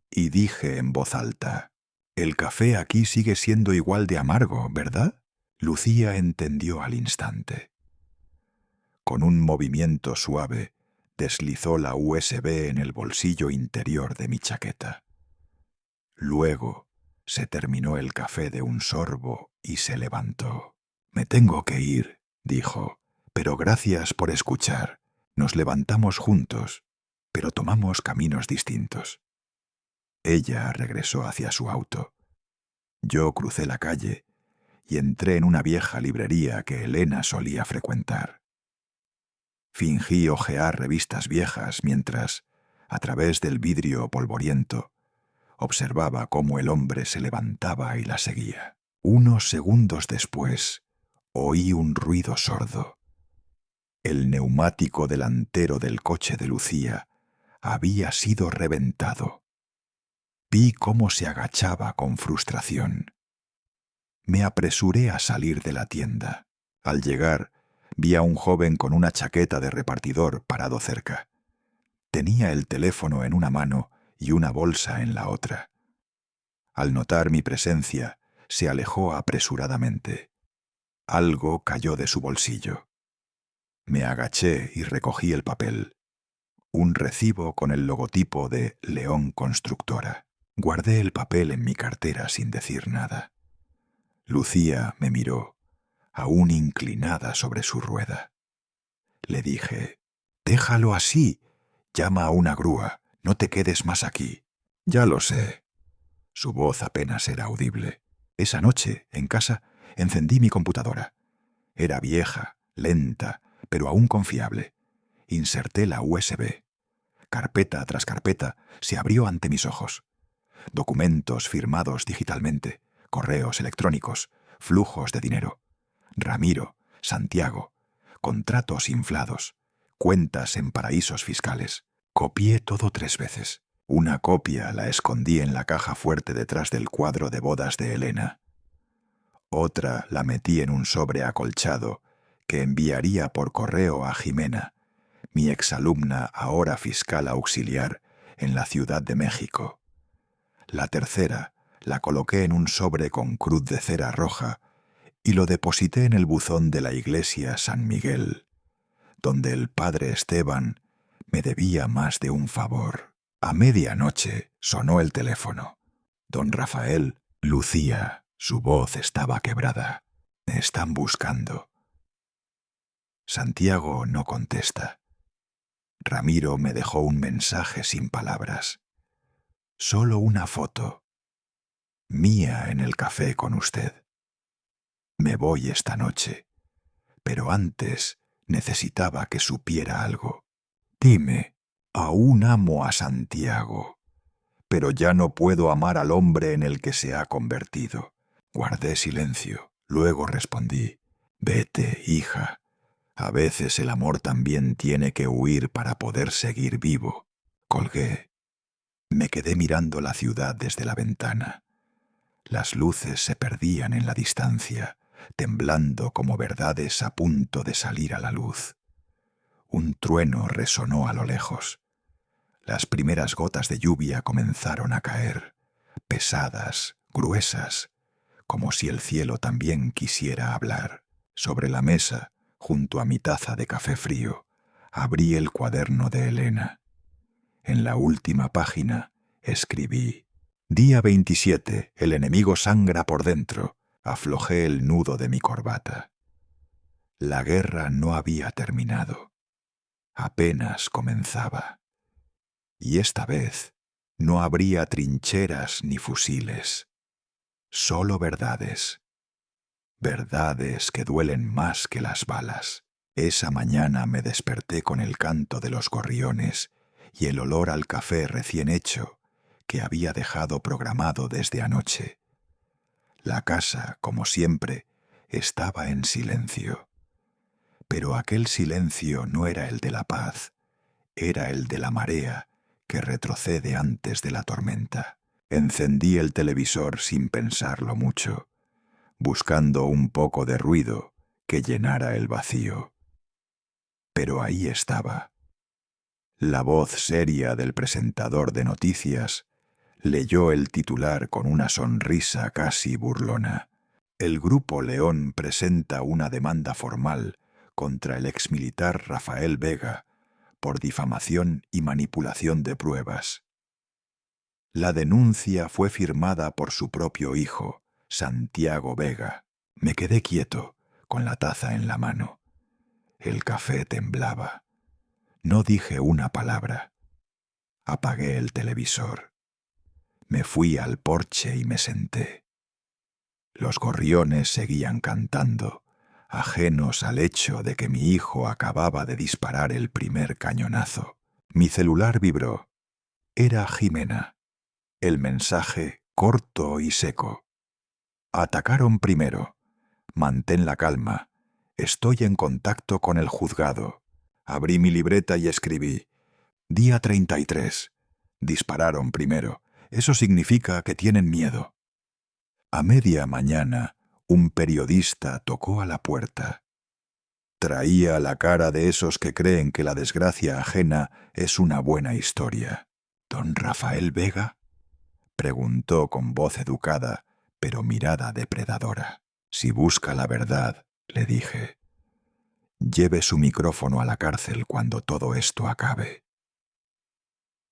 y dije en voz alta: «El café aquí sigue siendo igual de amargo, ¿verdad?». Lucía entendió al instante. Con un movimiento suave, deslizó la USB en el bolsillo interior de mi chaqueta. Luego se terminó el café de un sorbo y se levantó. «Me tengo que ir», dijo, «pero gracias por escuchar. Nos levantamos juntos, pero tomamos caminos distintos». Ella regresó hacia su auto. Yo crucé la calle y entré en una vieja librería que Elena solía frecuentar. Fingí hojear revistas viejas mientras, a través del vidrio polvoriento, observaba cómo el hombre se levantaba y la seguía. Unos segundos después, oí un ruido sordo. El neumático delantero del coche de Lucía había sido reventado. Vi cómo se agachaba con frustración. Me apresuré a salir de la tienda. Al llegar, vi a un joven con una chaqueta de repartidor parado cerca. Tenía el teléfono en una mano y una bolsa en la otra. Al notar mi presencia, se alejó apresuradamente. Algo cayó de su bolsillo. Me agaché y recogí el papel. Un recibo con el logotipo de León Constructora. Guardé el papel en mi cartera sin decir nada. Lucía me miró, aún inclinada sobre su rueda. Le dije: «Déjalo así. Llama a una grúa. No te quedes más aquí». «Ya lo sé». Su voz apenas era audible. Esa noche, en casa, encendí mi computadora. Era vieja, lenta, pero aún confiable. Inserté la USB. Carpeta tras carpeta se abrió ante mis ojos. Documentos firmados digitalmente, correos electrónicos, flujos de dinero. Ramiro, Santiago, contratos inflados, cuentas en paraísos fiscales. Copié todo 3 veces. Una copia la escondí en la caja fuerte detrás del cuadro de bodas de Elena. Otra la metí en un sobre acolchado que enviaría por correo a Jimena, mi exalumna ahora fiscal auxiliar en la Ciudad de México. La tercera la coloqué en un sobre con cruz de cera roja y lo deposité en el buzón de la iglesia San Miguel, donde el padre Esteban me debía más de un favor. A medianoche sonó el teléfono. Don Rafael, Lucía, su voz estaba quebrada. «Me están buscando». Santiago no contesta. Ramiro me dejó un mensaje sin palabras. Solo una foto. Mía en el café con usted. Me voy esta noche, pero antes necesitaba que supiera algo. Dime, aún amo a Santiago, pero ya no puedo amar al hombre en el que se ha convertido. Guardé silencio. Luego respondí: «Vete, hija. A veces el amor también tiene que huir para poder seguir vivo». Colgué. Me quedé mirando la ciudad desde la ventana. Las luces se perdían en la distancia, temblando como verdades a punto de salir a la luz. Un trueno resonó a lo lejos. Las primeras gotas de lluvia comenzaron a caer, pesadas, gruesas, como si el cielo también quisiera hablar. Sobre la mesa, junto a mi taza de café frío, abrí el cuaderno de Elena. En la última página escribí: «Día 27, el enemigo sangra por dentro». Aflojé el nudo de mi corbata. La guerra no había terminado. Apenas comenzaba. Y esta vez no habría trincheras ni fusiles. Solo verdades. Verdades que duelen más que las balas. Esa mañana me desperté con el canto de los gorriones y el olor al café recién hecho que había dejado programado desde anoche. La casa, como siempre, estaba en silencio. Pero aquel silencio no era el de la paz, era el de la marea que retrocede antes de la tormenta. Encendí el televisor sin pensarlo mucho, buscando un poco de ruido que llenara el vacío. Pero ahí estaba. La voz seria del presentador de noticias leyó el titular con una sonrisa casi burlona. El Grupo León presenta una demanda formal contra el exmilitar Rafael Vega por difamación y manipulación de pruebas. La denuncia fue firmada por su propio hijo, Santiago Vega. Me quedé quieto, con la taza en la mano. El café temblaba. No dije una palabra. Apagué el televisor. Me fui al porche y me senté. Los gorriones seguían cantando, ajenos al hecho de que mi hijo acababa de disparar el primer cañonazo. Mi celular vibró. Era Jimena. El mensaje corto y seco. Atacaron primero. Mantén la calma. Estoy en contacto con el juzgado. Abrí mi libreta y escribí. Día 33. Dispararon primero. Eso significa que tienen miedo. A media mañana, un periodista tocó a la puerta. Traía la cara de esos que creen que la desgracia ajena es una buena historia. ¿Don Rafael Vega? Preguntó con voz educada, pero mirada depredadora. Si busca la verdad, le dije, lleve su micrófono a la cárcel cuando todo esto acabe.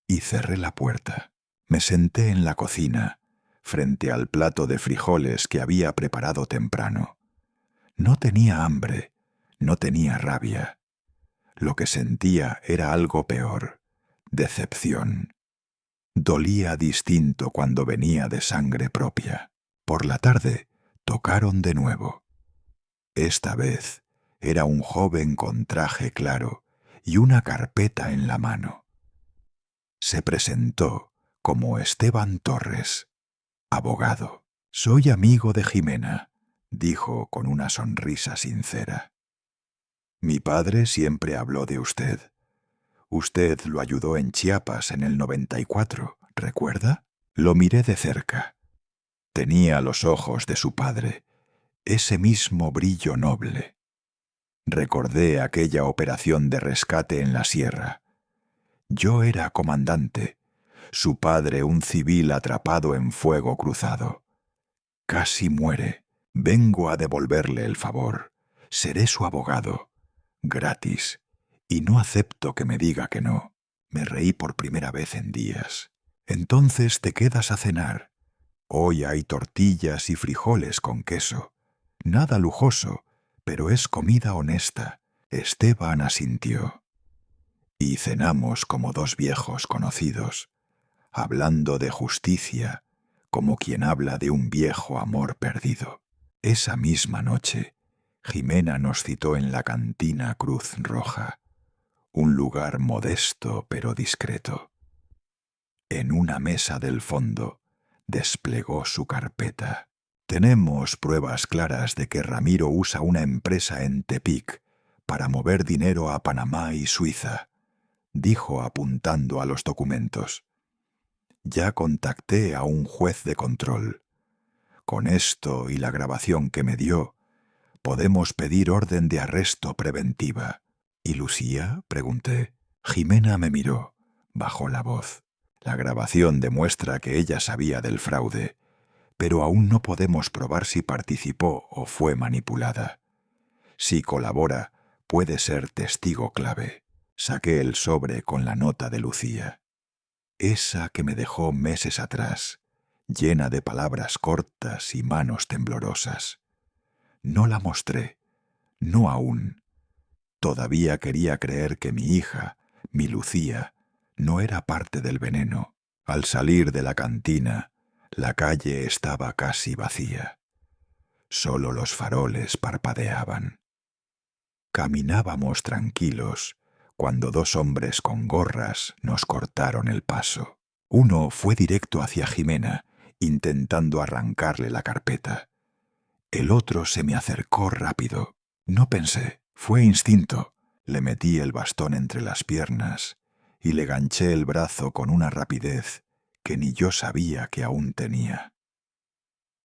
Y cerré la puerta. Me senté en la cocina, frente al plato de frijoles que había preparado temprano. No tenía hambre, no tenía rabia. Lo que sentía era algo peor, decepción. Dolía distinto cuando venía de sangre propia. Por la tarde tocaron de nuevo. Esta vez era un joven con traje claro y una carpeta en la mano. Se presentó como Esteban Torres, abogado. Soy amigo de Jimena, dijo con una sonrisa sincera. Mi padre siempre habló de usted. Usted lo ayudó en Chiapas en el 94, ¿recuerda? Lo miré de cerca. Tenía los ojos de su padre, ese mismo brillo noble. Recordé aquella operación de rescate en la sierra. Yo era comandante, su padre un civil atrapado en fuego cruzado. Casi muere. Vengo a devolverle el favor. Seré su abogado, gratis, y no acepto que me diga que no. Me reí por primera vez en días. Entonces te quedas a cenar. Hoy hay tortillas y frijoles con queso. Nada lujoso, pero es comida honesta. Esteban asintió. Y cenamos como dos viejos conocidos, hablando de justicia, como quien habla de un viejo amor perdido. Esa misma noche, Jimena nos citó en la cantina Cruz Roja, un lugar modesto pero discreto. En una mesa del fondo, desplegó su carpeta. Tenemos pruebas claras de que Ramiro usa una empresa en Tepic para mover dinero a Panamá y Suiza, dijo apuntando a los documentos. Ya contacté a un juez de control. Con esto y la grabación que me dio, podemos pedir orden de arresto preventiva. ¿Y Lucía? Pregunté. Jimena me miró, bajó la voz. La grabación demuestra que ella sabía del fraude, pero aún no podemos probar si participó o fue manipulada. Si colabora, puede ser testigo clave. Saqué el sobre con la nota de Lucía. Esa que me dejó meses atrás, llena de palabras cortas y manos temblorosas. No la mostré, no aún. Todavía quería creer que mi hija, mi Lucía, no era parte del veneno. Al salir de la cantina, la calle estaba casi vacía. Solo los faroles parpadeaban. Caminábamos tranquilos cuando dos hombres con gorras nos cortaron el paso. Uno fue directo hacia Jimena, intentando arrancarle la carpeta. El otro se me acercó rápido. No pensé, fue instinto. Le metí el bastón entre las piernas y le ganché el brazo con una rapidez que ni yo sabía que aún tenía.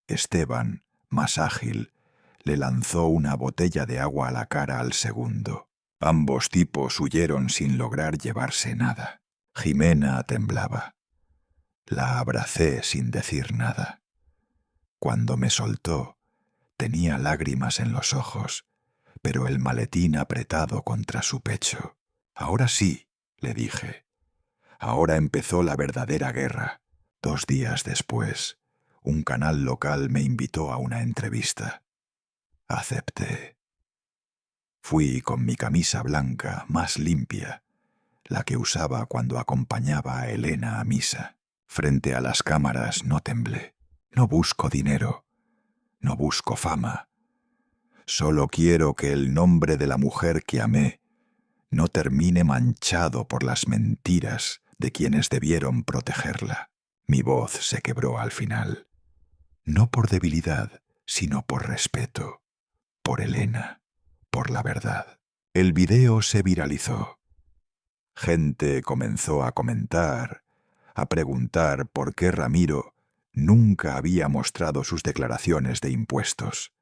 Esteban, más ágil, le lanzó una botella de agua a la cara al segundo. Ambos tipos huyeron sin lograr llevarse nada. Jimena temblaba. La abracé sin decir nada. Cuando me soltó, tenía lágrimas en los ojos, pero el maletín apretado contra su pecho. Ahora sí, le dije. Ahora empezó la verdadera guerra. 2 días después, un canal local me invitó a una entrevista. Acepté. Fui con mi camisa blanca más limpia, la que usaba cuando acompañaba a Elena a misa. Frente a las cámaras no temblé. No busco dinero, no busco fama. Solo quiero que el nombre de la mujer que amé no termine manchado por las mentiras de quienes debieron protegerla. Mi voz se quebró al final. No por debilidad, sino por respeto. Por Elena, por la verdad. El video se viralizó. Gente comenzó a comentar, a preguntar por qué Ramiro nunca había mostrado sus declaraciones de impuestos.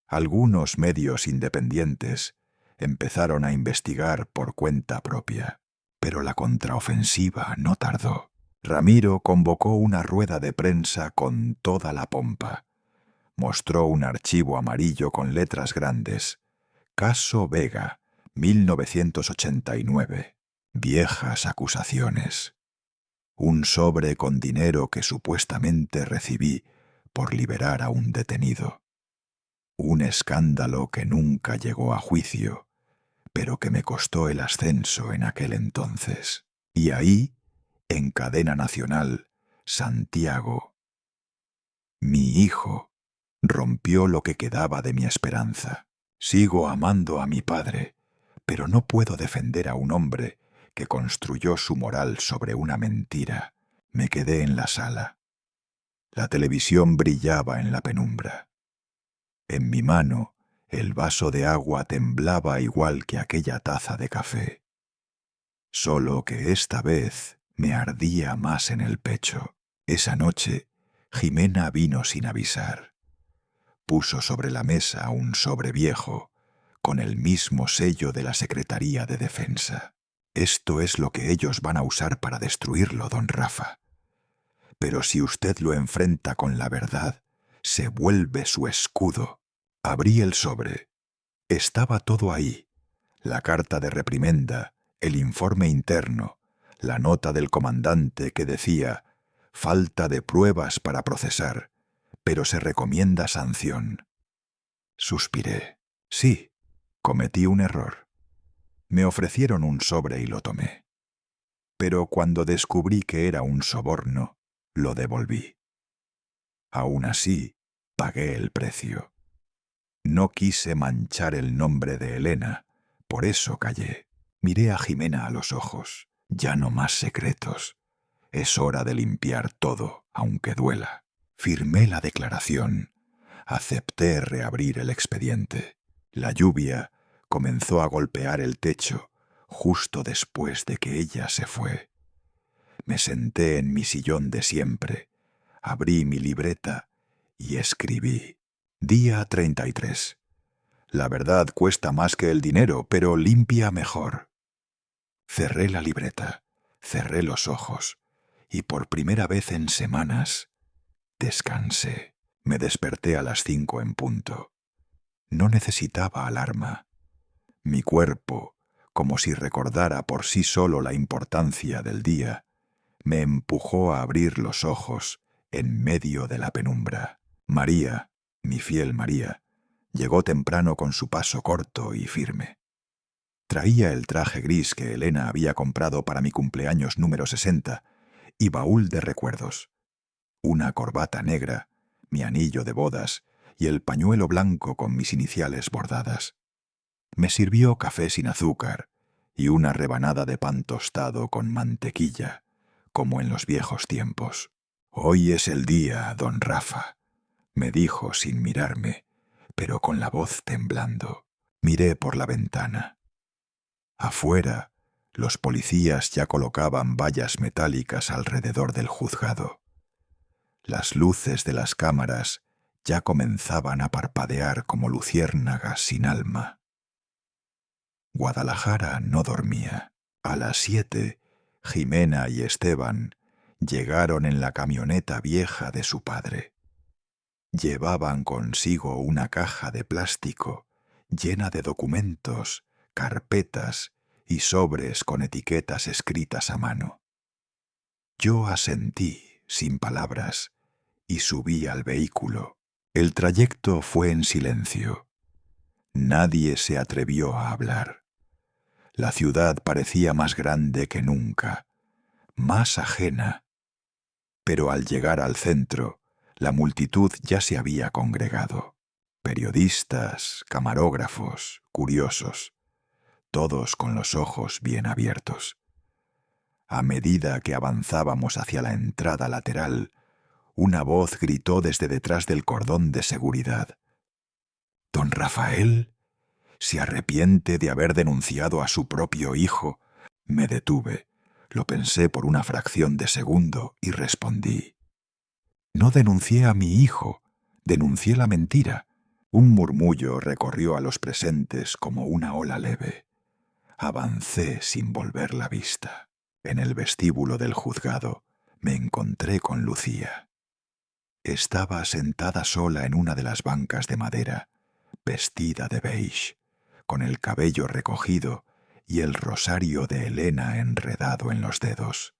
Algunos medios independientes empezaron a investigar por cuenta propia, pero la contraofensiva no tardó. Ramiro convocó una rueda de prensa con toda la pompa. Mostró un archivo amarillo con letras grandes. Caso Vega, 1989. Viejas acusaciones. Un sobre con dinero que supuestamente recibí por liberar a un detenido. Un escándalo que nunca llegó a juicio, pero que me costó el ascenso en aquel entonces. Y ahí, en cadena nacional, Santiago, mi hijo, rompió lo que quedaba de mi esperanza. Sigo amando a mi padre, pero no puedo defender a un hombre que construyó su moral sobre una mentira. Me quedé en la sala. La televisión brillaba en la penumbra. En mi mano, el vaso de agua temblaba igual que aquella taza de café. Solo que esta vez me ardía más en el pecho. Esa noche, Jimena vino sin avisar. Puso sobre la mesa un sobre viejo, con el mismo sello de la Secretaría de Defensa. Esto es lo que ellos van a usar para destruirlo, don Rafa. Pero si usted lo enfrenta con la verdad, se vuelve su escudo. Abrí el sobre. Estaba todo ahí. La carta de reprimenda, el informe interno, la nota del comandante que decía falta de pruebas para procesar, pero se recomienda sanción. Suspiré. Sí, cometí un error. Me ofrecieron un sobre y lo tomé. Pero cuando descubrí que era un soborno, lo devolví. Aún así, pagué el precio. No quise manchar el nombre de Elena, por eso callé. Miré a Jimena a los ojos. Ya no más secretos. Es hora de limpiar todo, aunque duela. Firmé la declaración. Acepté reabrir el expediente. La lluvia comenzó a golpear el techo justo después de que ella se fue. Me senté en mi sillón de siempre, abrí mi libreta y escribí. Día 33. La verdad cuesta más que el dinero, pero limpia mejor. Cerré la libreta, cerré los ojos y por primera vez en semanas descansé. Me desperté a las 5 en punto. No necesitaba alarma. Mi cuerpo, como si recordara por sí solo la importancia del día, me empujó a abrir los ojos en medio de la penumbra. María, mi fiel María, llegó temprano con su paso corto y firme. Traía el traje gris que Elena había comprado para mi cumpleaños número 60 y baúl de recuerdos. Una corbata negra, mi anillo de bodas y el pañuelo blanco con mis iniciales bordadas. Me sirvió café sin azúcar y una rebanada de pan tostado con mantequilla, como en los viejos tiempos. «Hoy es el día, don Rafa», me dijo sin mirarme, pero con la voz temblando. Miré por la ventana. Afuera, los policías ya colocaban vallas metálicas alrededor del juzgado. Las luces de las cámaras ya comenzaban a parpadear como luciérnagas sin alma. Guadalajara no dormía. A las 7, Jimena y Esteban llegaron en la camioneta vieja de su padre. Llevaban consigo una caja de plástico llena de documentos, carpetas y sobres con etiquetas escritas a mano. Yo asentí, sin palabras, y subí al vehículo. El trayecto fue en silencio. Nadie se atrevió a hablar. La ciudad parecía más grande que nunca, más ajena. Pero al llegar al centro, la multitud ya se había congregado. Periodistas, camarógrafos, curiosos, todos con los ojos bien abiertos. A medida que avanzábamos hacia la entrada lateral, una voz gritó desde detrás del cordón de seguridad. «¿Don Rafael se arrepiente de haber denunciado a su propio hijo?» Me detuve, lo pensé por una fracción de segundo y respondí. «No denuncié a mi hijo, denuncié la mentira». Un murmullo recorrió a los presentes como una ola leve. Avancé sin volver la vista. En el vestíbulo del juzgado me encontré con Lucía. Estaba sentada sola en una de las bancas de madera, vestida de beige, con el cabello recogido y el rosario de Elena enredado en los dedos.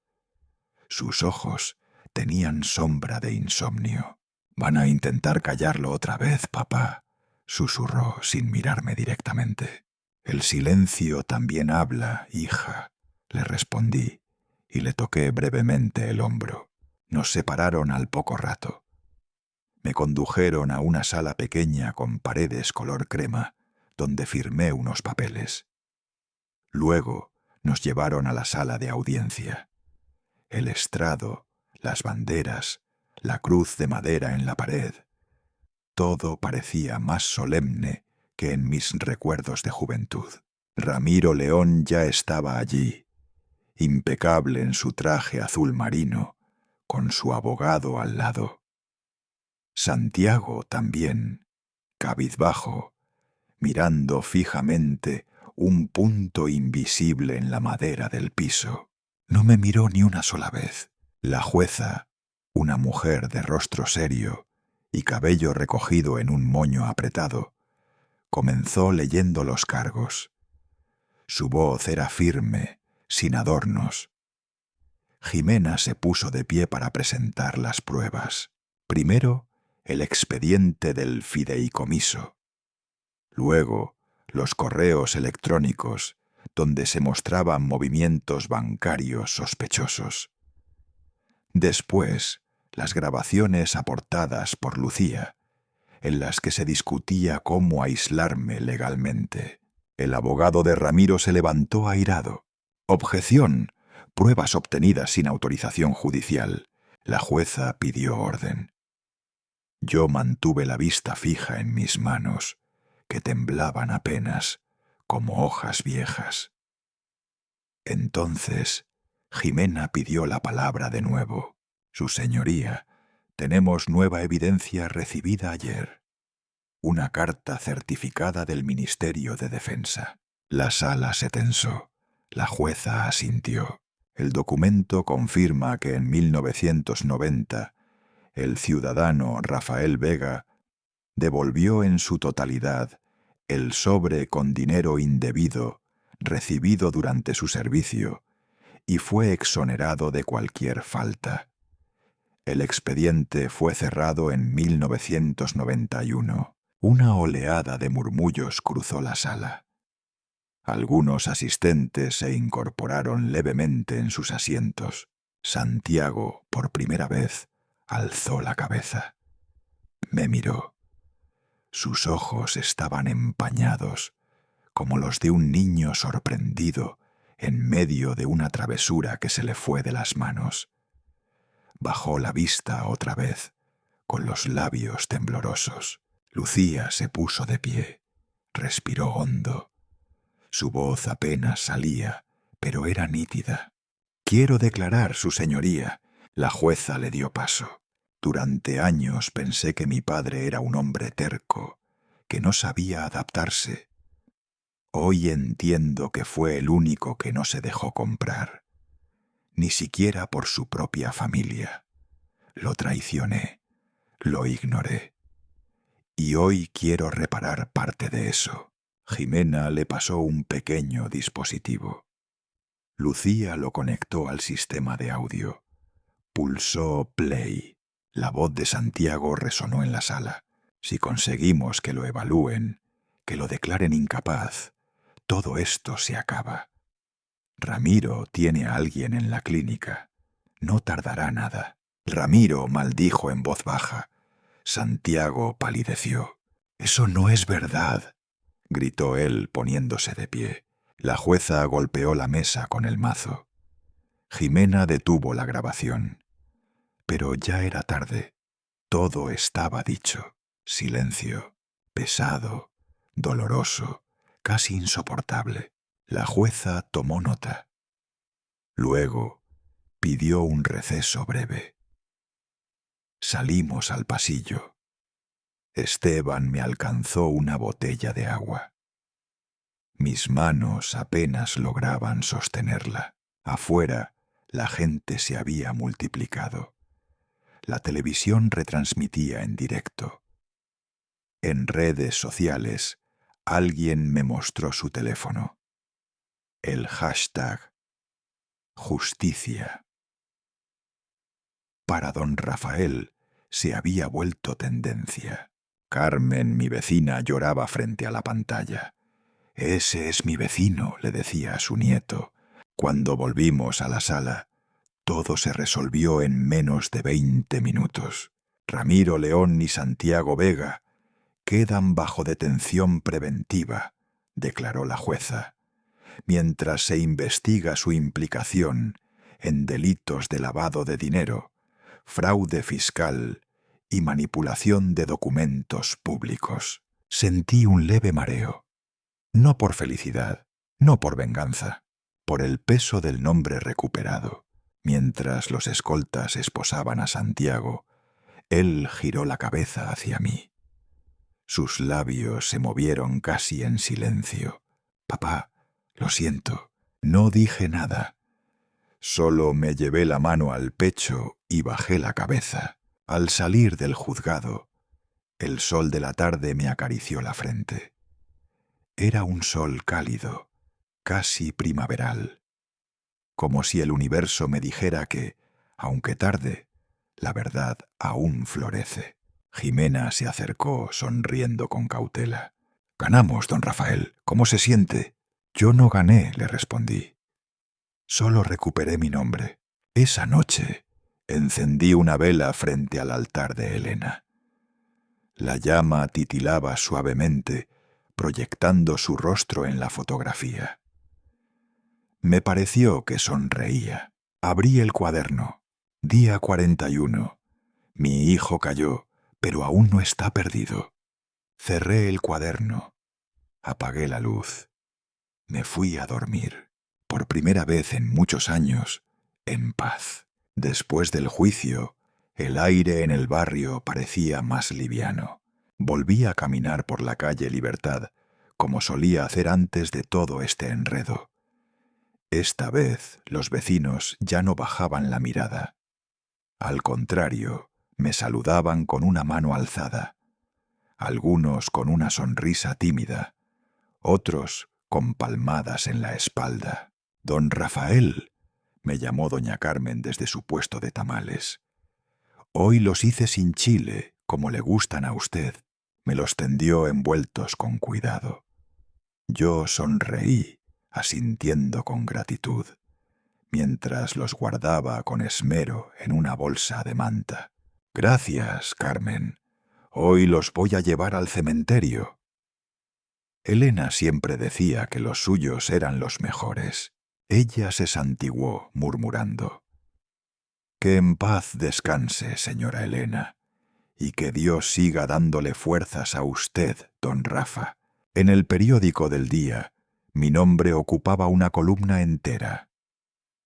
Sus ojos tenían sombra de insomnio. «Van a intentar callarlo otra vez, papá», susurró sin mirarme directamente. «El silencio también habla, hija», le respondí, y le toqué brevemente el hombro. Nos separaron al poco rato. Me condujeron a una sala pequeña con paredes color crema, donde firmé unos papeles. Luego nos llevaron a la sala de audiencia. El estrado, las banderas, la cruz de madera en la pared. Todo parecía más solemne que en mis recuerdos de juventud. Ramiro León ya estaba allí, impecable en su traje azul marino, con su abogado al lado. Santiago también, cabizbajo, mirando fijamente un punto invisible en la madera del piso. No me miró ni una sola vez. La jueza, una mujer de rostro serio y cabello recogido en un moño apretado, comenzó leyendo los cargos. Su voz era firme, sin adornos. Jimena se puso de pie para presentar las pruebas. Primero, el expediente del fideicomiso. Luego, los correos electrónicos, donde se mostraban movimientos bancarios sospechosos. Después, las grabaciones aportadas por Lucía, en las que se discutía cómo aislarme legalmente. El abogado de Ramiro se levantó airado. «Objeción. Pruebas obtenidas sin autorización judicial». La jueza pidió orden. Yo mantuve la vista fija en mis manos, que temblaban apenas, como hojas viejas. Entonces, Jimena pidió la palabra de nuevo. «Su señoría, tenemos nueva evidencia recibida ayer. Una carta certificada del Ministerio de Defensa». La sala se tensó. La jueza asintió. El documento confirma que en 1990 el ciudadano Rafael Vega devolvió en su totalidad el sobre con dinero indebido recibido durante su servicio y fue exonerado de cualquier falta. El expediente fue cerrado en 1991. Una oleada de murmullos cruzó la sala. Algunos asistentes se incorporaron levemente en sus asientos. Santiago, por primera vez, alzó la cabeza. Me miró. Sus ojos estaban empañados, como los de un niño sorprendido en medio de una travesura que se le fue de las manos. Bajó la vista otra vez, con los labios temblorosos. Lucía se puso de pie, respiró hondo. Su voz apenas salía, pero era nítida. «Quiero declarar, su señoría». La jueza le dio paso. «Durante años pensé que mi padre era un hombre terco, que no sabía adaptarse. Hoy entiendo que fue el único que no se dejó comprar, ni siquiera por su propia familia. Lo traicioné, lo ignoré. Y hoy quiero reparar parte de eso». Jimena le pasó un pequeño dispositivo. Lucía lo conectó al sistema de audio. Pulsó play. La voz de Santiago resonó en la sala. «Si conseguimos que lo evalúen, que lo declaren incapaz, todo esto se acaba. Ramiro tiene a alguien en la clínica. No tardará nada». Ramiro maldijo en voz baja. Santiago palideció. «Eso no es verdad», gritó él poniéndose de pie. La jueza golpeó la mesa con el mazo. Jimena detuvo la grabación. Pero ya era tarde. Todo estaba dicho. Silencio, pesado, doloroso, casi insoportable. La jueza tomó nota. Luego pidió un receso breve. Salimos al pasillo. Esteban me alcanzó una botella de agua. Mis manos apenas lograban sostenerla. Afuera, la gente se había multiplicado. La televisión retransmitía en directo. En redes sociales, alguien me mostró su teléfono. El hashtag justicia. Para don Rafael se había vuelto tendencia. Carmen, mi vecina, lloraba frente a la pantalla. «Ese es mi vecino», le decía a su nieto. Cuando volvimos a la sala, todo se resolvió en menos de 20 minutos. Ramiro León y Santiago Vega quedan bajo detención preventiva, declaró la jueza, mientras se investiga su implicación en delitos de lavado de dinero, fraude fiscal y manipulación de documentos públicos. Sentí un leve mareo, no por felicidad, no por venganza, por el peso del nombre recuperado. Mientras los escoltas esposaban a Santiago, él giró la cabeza hacia mí. Sus labios se movieron casi en silencio. «Papá, lo siento, no dije nada. Solo me llevé la mano al pecho y bajé la cabeza. Al salir del juzgado, el sol de la tarde me acarició la frente. Era un sol cálido, casi primaveral, como si el universo me dijera que, aunque tarde, la verdad aún florece». Jimena se acercó sonriendo con cautela. «Ganamos, don Rafael. ¿Cómo se siente?» «Yo no gané», le respondí. «Solo recuperé mi nombre. Esa noche encendí una vela frente al altar de Elena. La llama titilaba suavemente, proyectando su rostro en la fotografía. Me pareció que sonreía. Abrí el cuaderno. Día 41. Mi hijo cayó, pero aún no está perdido. Cerré el cuaderno. Apagué la luz. Me fui a dormir. Por primera vez en muchos años, en paz. Después del juicio, el aire en el barrio parecía más liviano. Volví a caminar por la calle Libertad, como solía hacer antes de todo este enredo. Esta vez los vecinos ya no bajaban la mirada. Al contrario, me saludaban con una mano alzada. Algunos con una sonrisa tímida, otros con palmadas en la espalda. «Don Rafael», me llamó doña Carmen desde su puesto de tamales. «Hoy los hice sin chile, como le gustan a usted». Me los tendió envueltos con cuidado. Yo sonreí, asintiendo con gratitud, mientras los guardaba con esmero en una bolsa de manta. «Gracias, Carmen. Hoy los voy a llevar al cementerio». Elena siempre decía que los suyos eran los mejores. Ella se santiguó, murmurando: «Que en paz descanse, señora Elena, y que Dios siga dándole fuerzas a usted, don Rafa». En el periódico del día, mi nombre ocupaba una columna entera.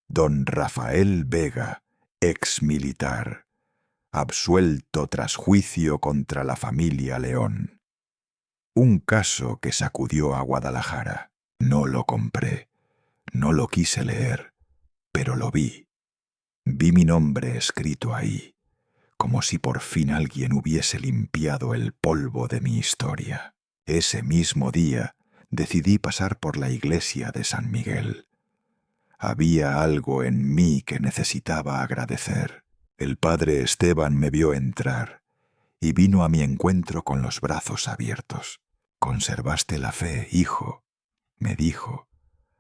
Don Rafael Vega, ex militar, absuelto tras juicio contra la familia León. Un caso que sacudió a Guadalajara. No lo compré, no lo quise leer, pero lo vi. Vi mi nombre escrito ahí, como si por fin alguien hubiese limpiado el polvo de mi historia. Ese mismo día decidí pasar por la iglesia de San Miguel. Había algo en mí que necesitaba agradecer. El padre Esteban me vio entrar y vino a mi encuentro con los brazos abiertos. «Conservaste la fe, hijo», me dijo,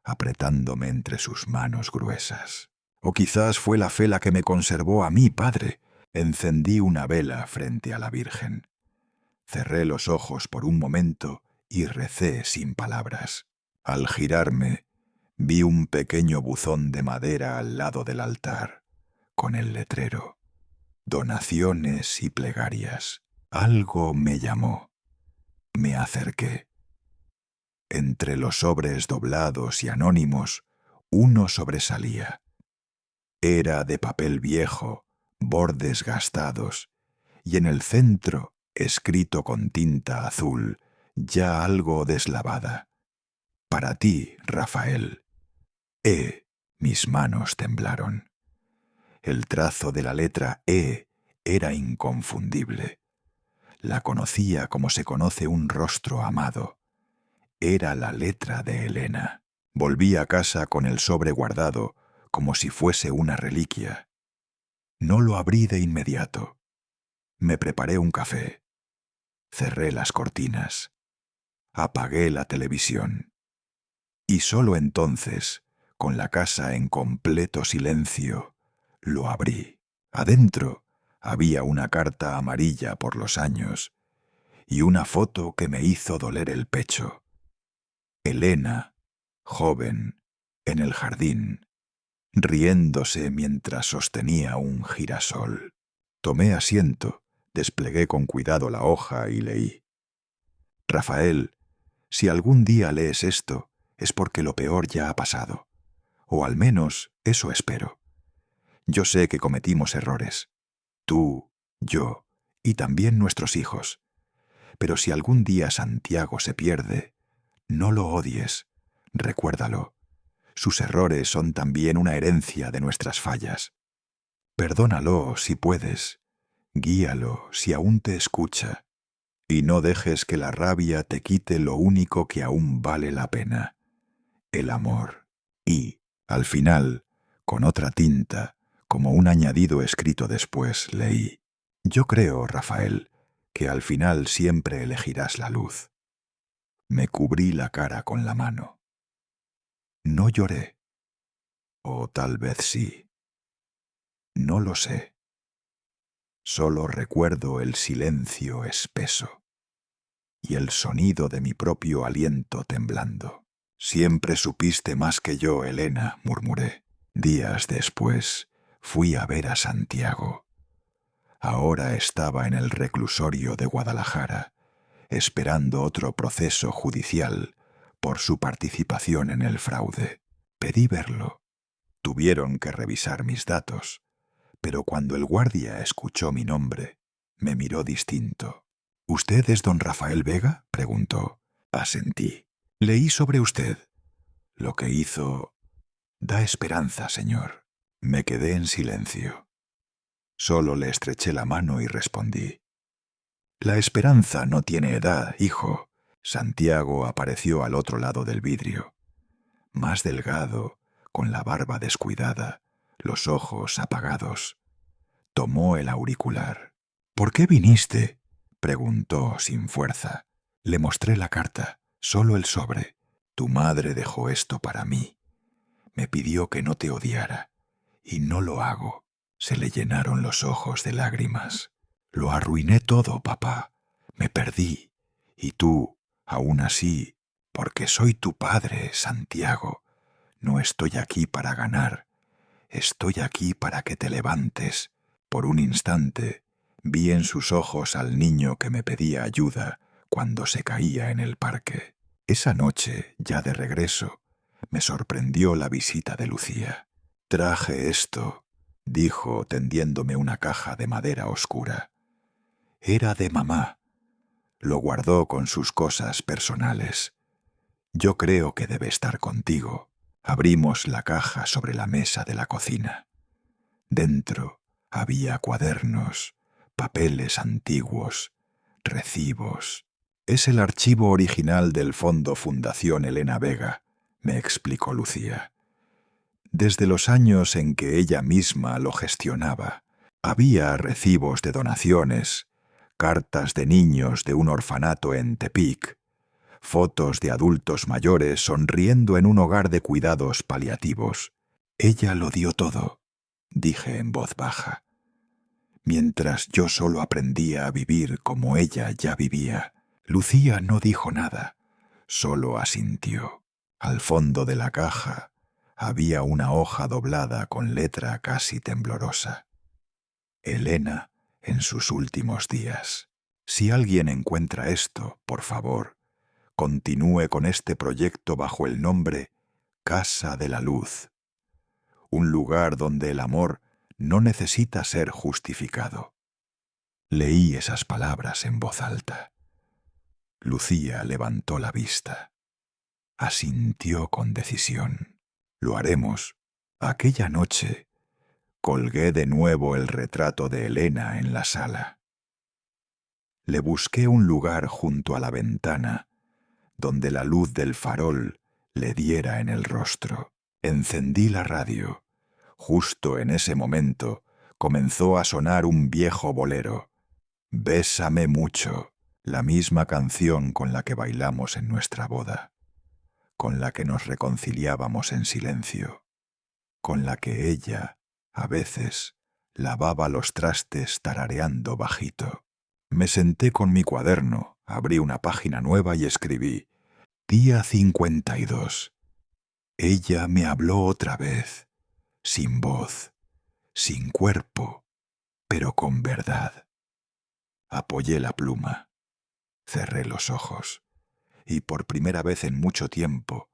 apretándome entre sus manos gruesas. O quizás fue la fe la que me conservó a mí, padre. Encendí una vela frente a la Virgen. Cerré los ojos por un momento y recé sin palabras. Al girarme, vi un pequeño buzón de madera al lado del altar, con el letrero: «Donaciones y plegarias». Algo me llamó. Me acerqué. Entre los sobres doblados y anónimos, uno sobresalía. Era de papel viejo, bordes gastados, y en el centro, escrito con tinta azul, ya algo deslavada: «Para ti, Rafael». Mis manos temblaron. El trazo de la letra E era inconfundible. La conocía como se conoce un rostro amado. Era la letra de Elena. Volví a casa con el sobre guardado, como si fuese una reliquia. No lo abrí de inmediato. Me preparé un café. Cerré las cortinas. Apagué la televisión. Y solo entonces, con la casa en completo silencio, lo abrí. Adentro había una carta amarilla por los años y una foto que me hizo doler el pecho. Elena, joven, en el jardín, riéndose mientras sostenía un girasol. Tomé asiento, desplegué con cuidado la hoja y leí: «Rafael, si algún día lees esto, es porque lo peor ya ha pasado. O al menos eso espero. Yo sé que cometimos errores. Tú, yo y también nuestros hijos. Pero si algún día Santiago se pierde, no lo odies. Recuérdalo. Sus errores son también una herencia de nuestras fallas. Perdónalo si puedes. Guíalo si aún te escucha. Y no dejes que la rabia te quite lo único que aún vale la pena: el amor». Y, al final, con otra tinta, como un añadido escrito después, leí: «Yo creo, Rafael, que al final siempre elegirás la luz». Me cubrí la cara con la mano. No lloré. O tal vez sí. No lo sé. Solo recuerdo el silencio espeso y el sonido de mi propio aliento temblando. «Siempre supiste más que yo, Elena», murmuré. Días después fui a ver a Santiago. Ahora estaba en el reclusorio de Guadalajara, esperando otro proceso judicial por su participación en el fraude. Pedí verlo. Tuvieron que revisar mis datos, pero cuando el guardia escuchó mi nombre, me miró distinto. «¿Usted es don Rafael Vega?», preguntó. Asentí. «Leí sobre usted. Lo que hizo da esperanza, señor». Me quedé en silencio. Solo le estreché la mano y respondí: «La esperanza no tiene edad, hijo». Santiago apareció al otro lado del vidrio. Más delgado, con la barba descuidada, los ojos apagados. Tomó el auricular. «¿Por qué viniste?», preguntó sin fuerza. Le mostré la carta, solo el sobre. «Tu madre dejó esto para mí. Me pidió que no te odiara, y no lo hago». Se le llenaron los ojos de lágrimas. «Lo arruiné todo, papá. Me perdí. Y tú, aún así, porque soy tu padre, Santiago. No estoy aquí para ganar, estoy aquí para que te levantes. Por un instante vi en sus ojos al niño que me pedía ayuda cuando se caía en el parque. Esa noche, ya de regreso, me sorprendió la visita de Lucía. «Traje esto», dijo tendiéndome una caja de madera oscura. Era de mamá. Lo guardó con sus cosas personales. «Yo creo que debe estar contigo». Abrimos la caja sobre la mesa de la cocina. Dentro había cuadernos, papeles antiguos, recibos. «Es el archivo original del Fondo Fundación Elena Vega», me explicó Lucía. Desde los años en que ella misma lo gestionaba, había recibos de donaciones, cartas de niños de un orfanato en Tepic, fotos de adultos mayores sonriendo en un hogar de cuidados paliativos. «Ella lo dio todo», dije en voz baja, mientras yo solo aprendía a vivir como ella ya vivía. Lucía no dijo nada, solo asintió. Al fondo de la caja había una hoja doblada con letra casi temblorosa. «Elena en sus últimos días. Si alguien encuentra esto, por favor, continúe con este proyecto bajo el nombre Casa de la Luz. Un lugar donde el amor no necesita ser justificado». Leí esas palabras en voz alta. Lucía levantó la vista. Asintió con decisión. «Lo haremos». Aquella noche colgué de nuevo el retrato de Elena en la sala. Le busqué un lugar junto a la ventana donde la luz del farol le diera en el rostro. Encendí la radio. Justo en ese momento comenzó a sonar un viejo bolero. «Bésame mucho», la misma canción con la que bailamos en nuestra boda, con la que nos reconciliábamos en silencio, con la que ella, a veces, lavaba los trastes tarareando bajito. Me senté con mi cuaderno, abrí una página nueva y escribí: «Día 52. Ella me habló otra vez, sin voz, sin cuerpo, pero con verdad». Apoyé la pluma, cerré los ojos, y por primera vez en mucho tiempo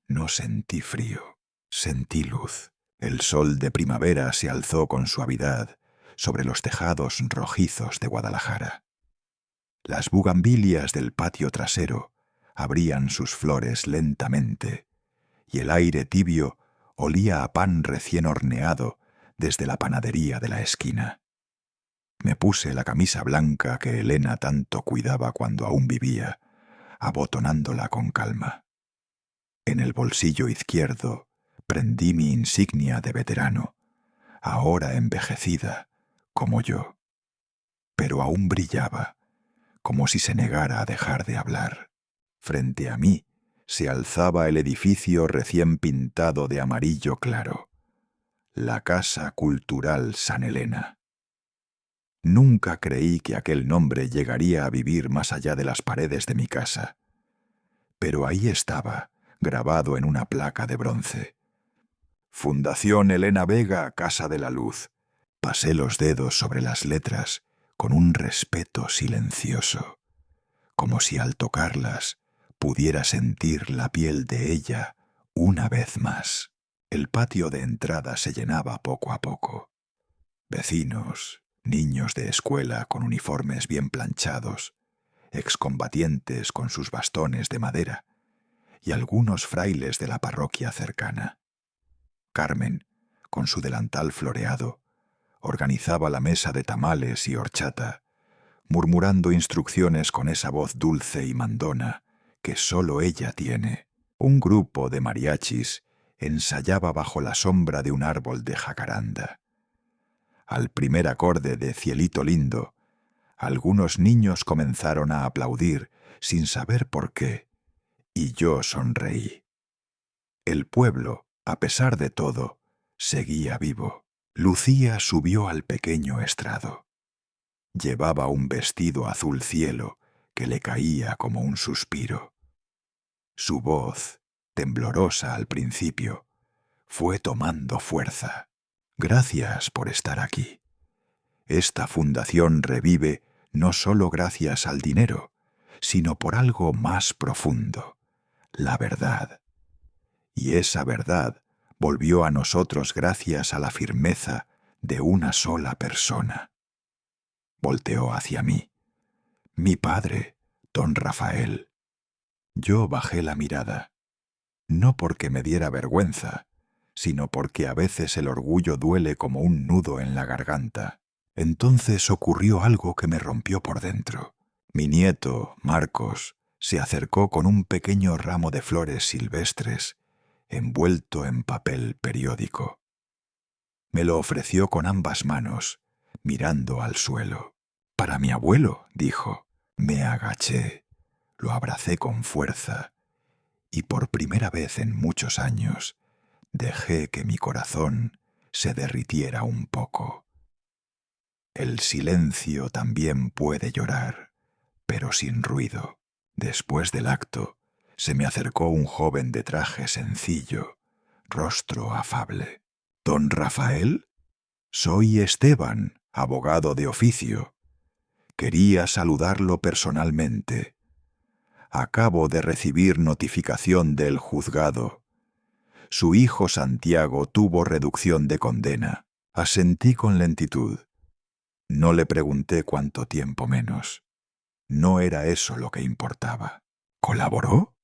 no sentí frío, sentí luz. El sol de primavera se alzó con suavidad sobre los tejados rojizos de Guadalajara. Las bugambilias del patio trasero abrían sus flores lentamente, y el aire tibio olía a pan recién horneado desde la panadería de la esquina. Me puse la camisa blanca que Elena tanto cuidaba cuando aún vivía, abotonándola con calma. En el bolsillo izquierdo prendí mi insignia de veterano, ahora envejecida, como yo. Pero aún brillaba, como si se negara a dejar de hablar. Frente a mí se alzaba el edificio recién pintado de amarillo claro, la Casa Cultural San Elena. Nunca creí que aquel nombre llegaría a vivir más allá de las paredes de mi casa. Pero ahí estaba, grabado en una placa de bronce. «Fundación Elena Vega, Casa de la Luz». Pasé los dedos sobre las letras con un respeto silencioso, como si al tocarlas pudiera sentir la piel de ella una vez más. El patio de entrada se llenaba poco a poco. Vecinos, niños de escuela con uniformes bien planchados, excombatientes con sus bastones de madera y algunos frailes de la parroquia cercana. Carmen, con su delantal floreado, organizaba la mesa de tamales y horchata, murmurando instrucciones con esa voz dulce y mandona que sólo ella tiene. Un grupo de mariachis ensayaba bajo la sombra de un árbol de jacaranda. Al primer acorde de Cielito Lindo, algunos niños comenzaron a aplaudir sin saber por qué, y yo sonreí. El pueblo, a pesar de todo, seguía vivo. Lucía subió al pequeño estrado. Llevaba un vestido azul cielo que le caía como un suspiro. Su voz, temblorosa al principio, fue tomando fuerza. Gracias por estar aquí. Esta fundación revive no solo gracias al dinero, sino por algo más profundo, la verdad. Y esa verdad volvió a nosotros gracias a la firmeza de una sola persona. Volteó hacia mí. Mi padre, don Rafael. Yo bajé la mirada, no porque me diera vergüenza, sino porque a veces el orgullo duele como un nudo en la garganta. Entonces ocurrió algo que me rompió por dentro. Mi nieto, Marcos, se acercó con un pequeño ramo de flores silvestres, envuelto en papel periódico. Me lo ofreció con ambas manos, mirando al suelo. «Para mi abuelo», dijo. Me agaché, lo abracé con fuerza, y por primera vez en muchos años dejé que mi corazón se derritiera un poco. El silencio también puede llorar, pero sin ruido. Después del acto, se me acercó un joven de traje sencillo, rostro afable. «¿Don Rafael? Soy Esteban, abogado de oficio. Quería saludarlo personalmente. Acabo de recibir notificación del juzgado. Su hijo Santiago tuvo reducción de condena». Asentí con lentitud. No le pregunté cuánto tiempo menos. No era eso lo que importaba. «¿Colaboró?»,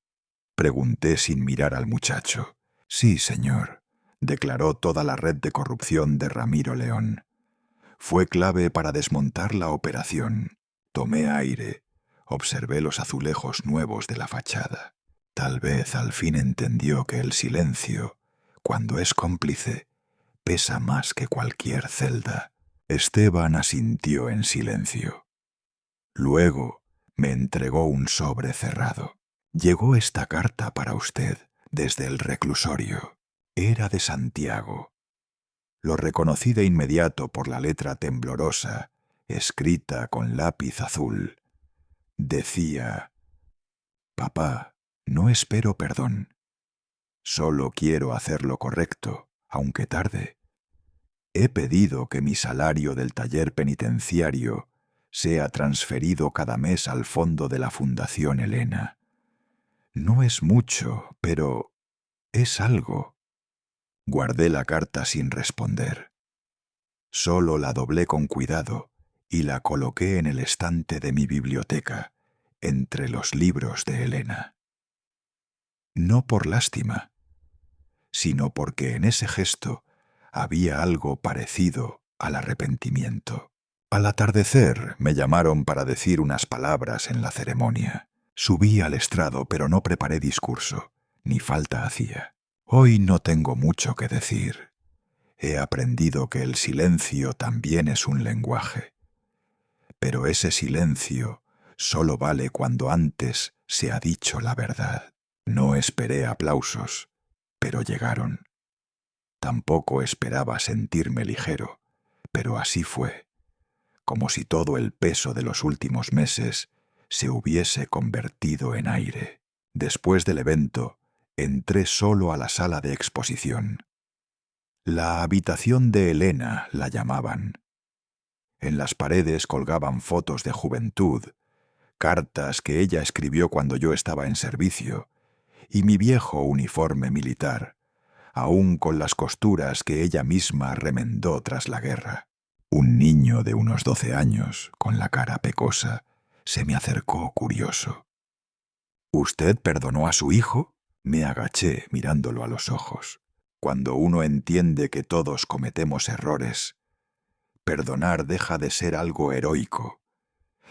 pregunté sin mirar al muchacho. «Sí, señor», declaró toda la red de corrupción de Ramiro León. Fue clave para desmontar la operación. Tomé aire, observé los azulejos nuevos de la fachada. Tal vez al fin entendió que el silencio, cuando es cómplice, pesa más que cualquier celda. Esteban asintió en silencio. Luego me entregó un sobre cerrado. «Llegó esta carta para usted desde el reclusorio. Era de Santiago». Lo reconocí de inmediato por la letra temblorosa, escrita con lápiz azul. Decía: «Papá, no espero perdón. Solo quiero hacer lo correcto, aunque tarde. He pedido que mi salario del taller penitenciario sea transferido cada mes al fondo de la Fundación Elena. No es mucho, pero es algo». Guardé la carta sin responder. Solo la doblé con cuidado y la coloqué en el estante de mi biblioteca, entre los libros de Elena. No por lástima, sino porque en ese gesto había algo parecido al arrepentimiento. Al atardecer me llamaron para decir unas palabras en la ceremonia. Subí al estrado, pero no preparé discurso, ni falta hacía. Hoy no tengo mucho que decir. He aprendido que el silencio también es un lenguaje. Pero ese silencio solo vale cuando antes se ha dicho la verdad. No esperé aplausos, pero llegaron. Tampoco esperaba sentirme ligero, pero así fue, como si todo el peso de los últimos meses se hubiese convertido en aire. Después del evento, entré solo a la sala de exposición. La habitación de Elena la llamaban. En las paredes colgaban fotos de juventud, cartas que ella escribió cuando yo estaba en servicio, y mi viejo uniforme militar, aún con las costuras que ella misma remendó tras la guerra. Un niño de unos 12 años, con la cara pecosa, se me acercó curioso. «¿Usted perdonó a su hijo?». Me agaché mirándolo a los ojos. Cuando uno entiende que todos cometemos errores, perdonar deja de ser algo heroico.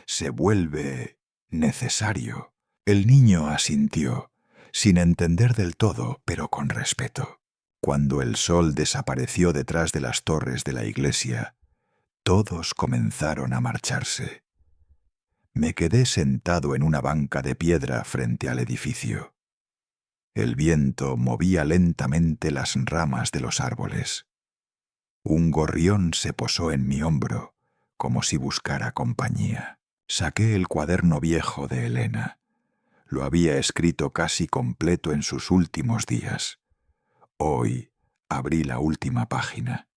Se vuelve necesario. El niño asintió, sin entender del todo, pero con respeto. Cuando el sol desapareció detrás de las torres de la iglesia, todos comenzaron a marcharse. Me quedé sentado en una banca de piedra frente al edificio. El viento movía lentamente las ramas de los árboles. Un gorrión se posó en mi hombro, como si buscara compañía. Saqué el cuaderno viejo de Elena. Lo había escrito casi completo en sus últimos días. Hoy abrí la última página.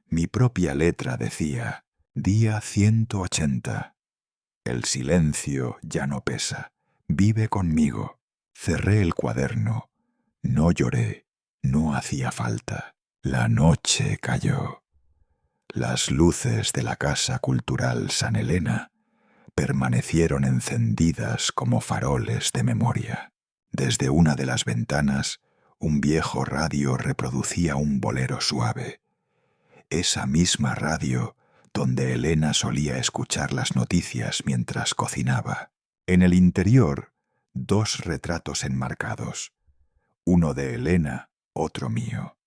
Mi propia letra decía, día 180. El silencio ya no pesa. Vive conmigo. Cerré el cuaderno. No lloré. No hacía falta. La noche cayó. Las luces de la Casa Cultural San Elena permanecieron encendidas como faroles de memoria. Desde una de las ventanas, un viejo radio reproducía un bolero suave. Esa misma radio donde Elena solía escuchar las noticias mientras cocinaba. En el interior, 2 retratos enmarcados. Uno de Elena, otro mío.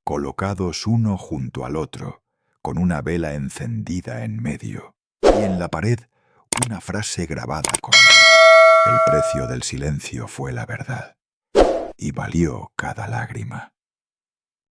Colocados uno junto al otro, con una vela encendida en medio. Y en la pared, una frase grabada con: el precio del silencio fue la verdad, y valió cada lágrima.